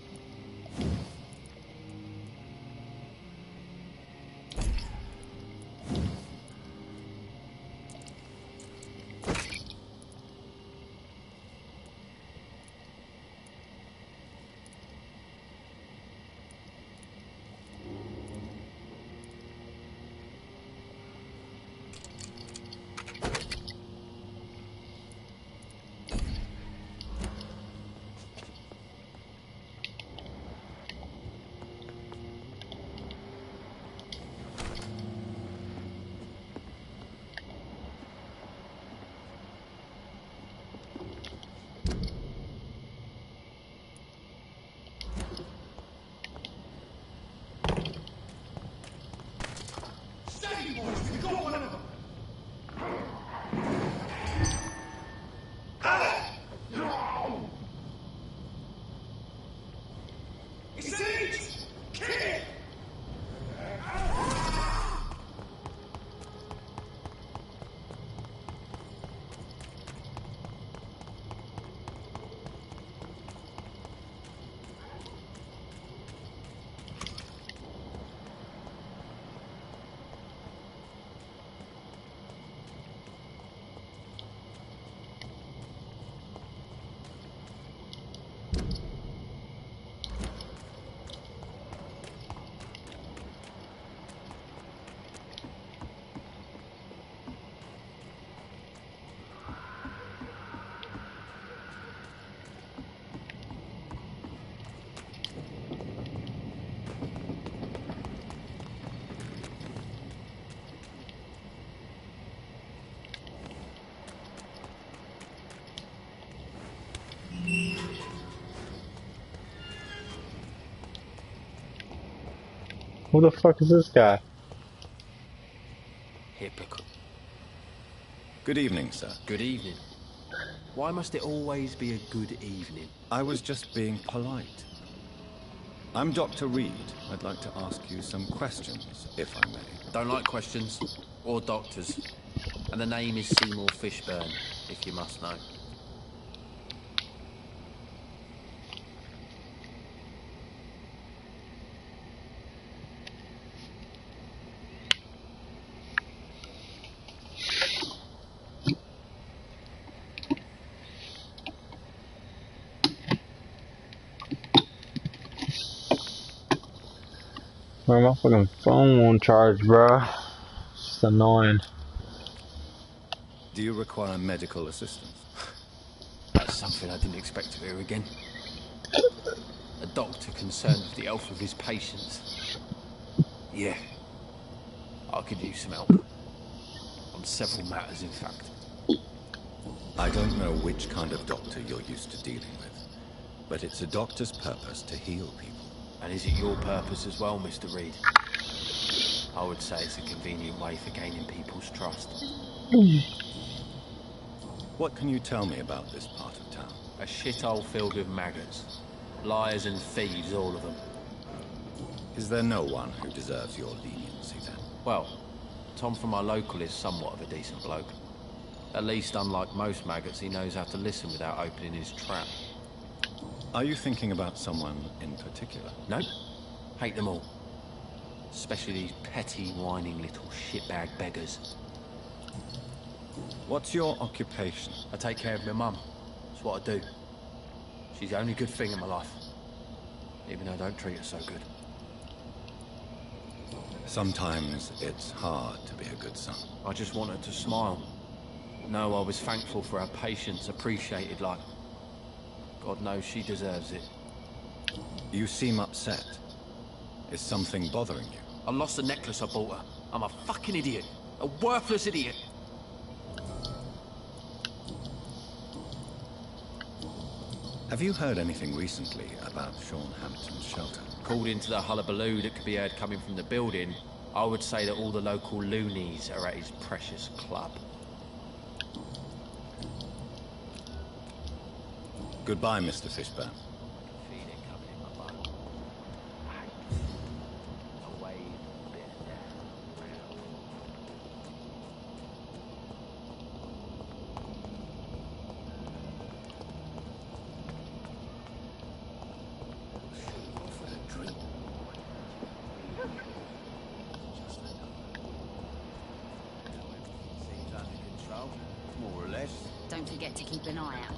Who the fuck is this guy? Hypocrite. Good evening, sir. Good evening. Why must it always be a good evening? I was just being polite. I'm Dr. Reed. I'd like to ask you some questions, if I may. Don't like questions. Or doctors. And the name is Seymour Fishburne, if you must know. Man, my fucking phone won't charge, bro. It's just annoying. Do you require medical assistance? That's something I didn't expect to hear again. A doctor concerned with the health of his patients. Yeah. I could use some help. On several matters, in fact. I don't know which kind of doctor you're used to dealing with, but it's a doctor's purpose to heal people. And is it your purpose as well, Mr. Reed? I would say it's a convenient way for gaining people's trust. What can you tell me about this part of town? A shithole filled with maggots. Liars and thieves, all of them. Is there no one who deserves your leniency, then? Well, Tom from our local is somewhat of a decent bloke. At least, unlike most maggots, he knows how to listen without opening his trap. Are you thinking about someone in particular? No. Hate them all. Especially these petty, whining little shitbag beggars. What's your occupation? I take care of my mum. That's what I do. She's the only good thing in my life. Even though I don't treat her so good. Sometimes it's hard to be a good son. I just want her to smile. No, I was thankful for her patience, appreciated like... God knows she deserves it. You seem upset. Is something bothering you? I lost the necklace I bought her. I'm a fucking idiot. A worthless idiot. Have you heard anything recently about Sean Hampton's shelter? Called into the hullabaloo that could be heard coming from the building, I would say that all the local loonies are at his precious club. Goodbye, Mr. Fishburne. More or less. Don't forget to keep an eye out.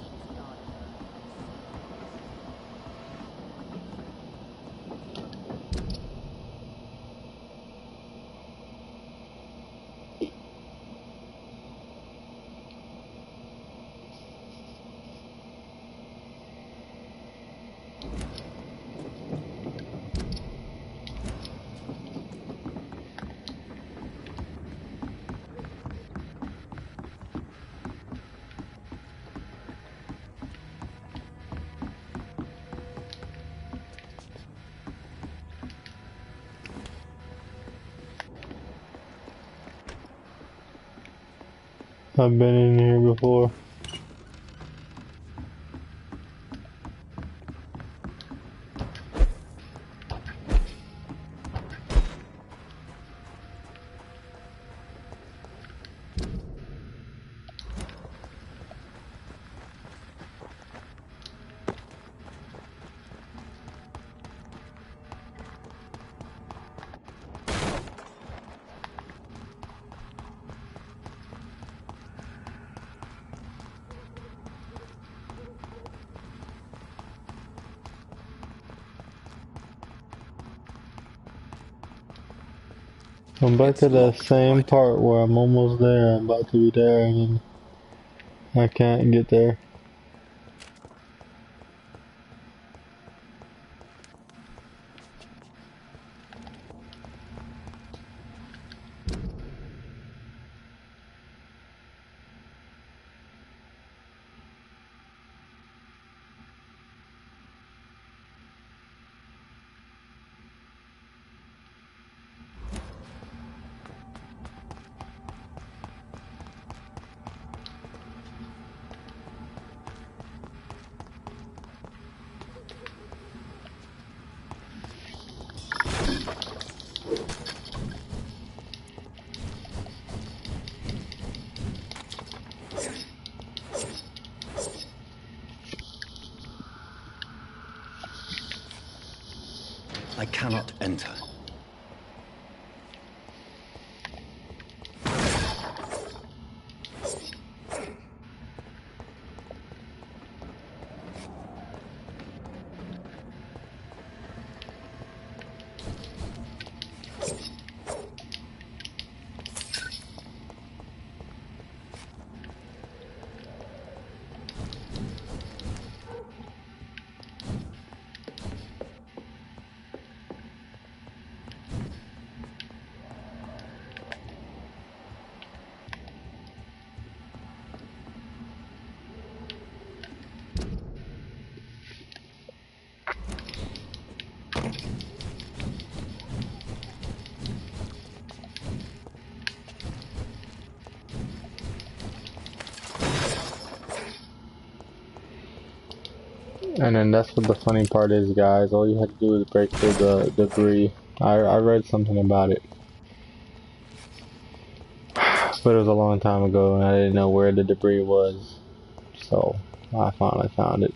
I've been in here before. I'm back to the same part where I'm almost there. I'm about to be there and then I can't get there. I cannot enter. And then that's what the funny part is, guys. All you had to do is break through the debris. I read something about it, but it was a long time ago, and I didn't know where the debris was. So I finally found it.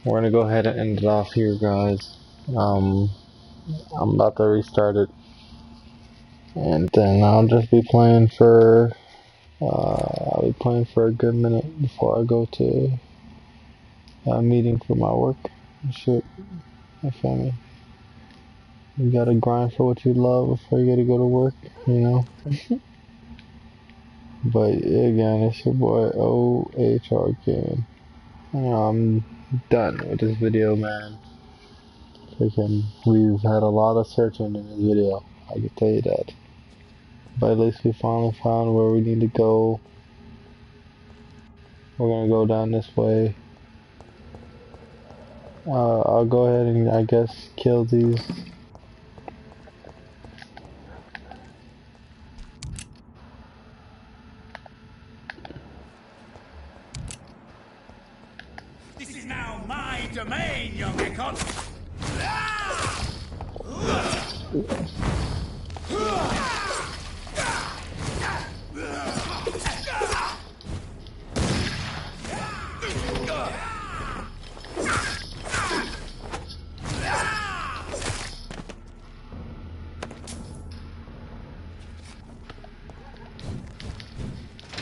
We're gonna go ahead and end it off here, guys. I'm about to restart it, and then I'll just be playing for. I'll be playing for a good minute before I go to a meeting for my work. Shit, you feel me? You gotta grind for what you love before you gotta go to work, you know? But again, it's your boy OHR. I'm done with this video, man. Freaking, we've had a lot of searching in this video, I can tell you that. But at least we finally found where we need to go. We're gonna go down this way. I'll go ahead and, I guess, kill these. This is now my domain, young Ekon.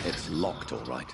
It's locked, all right.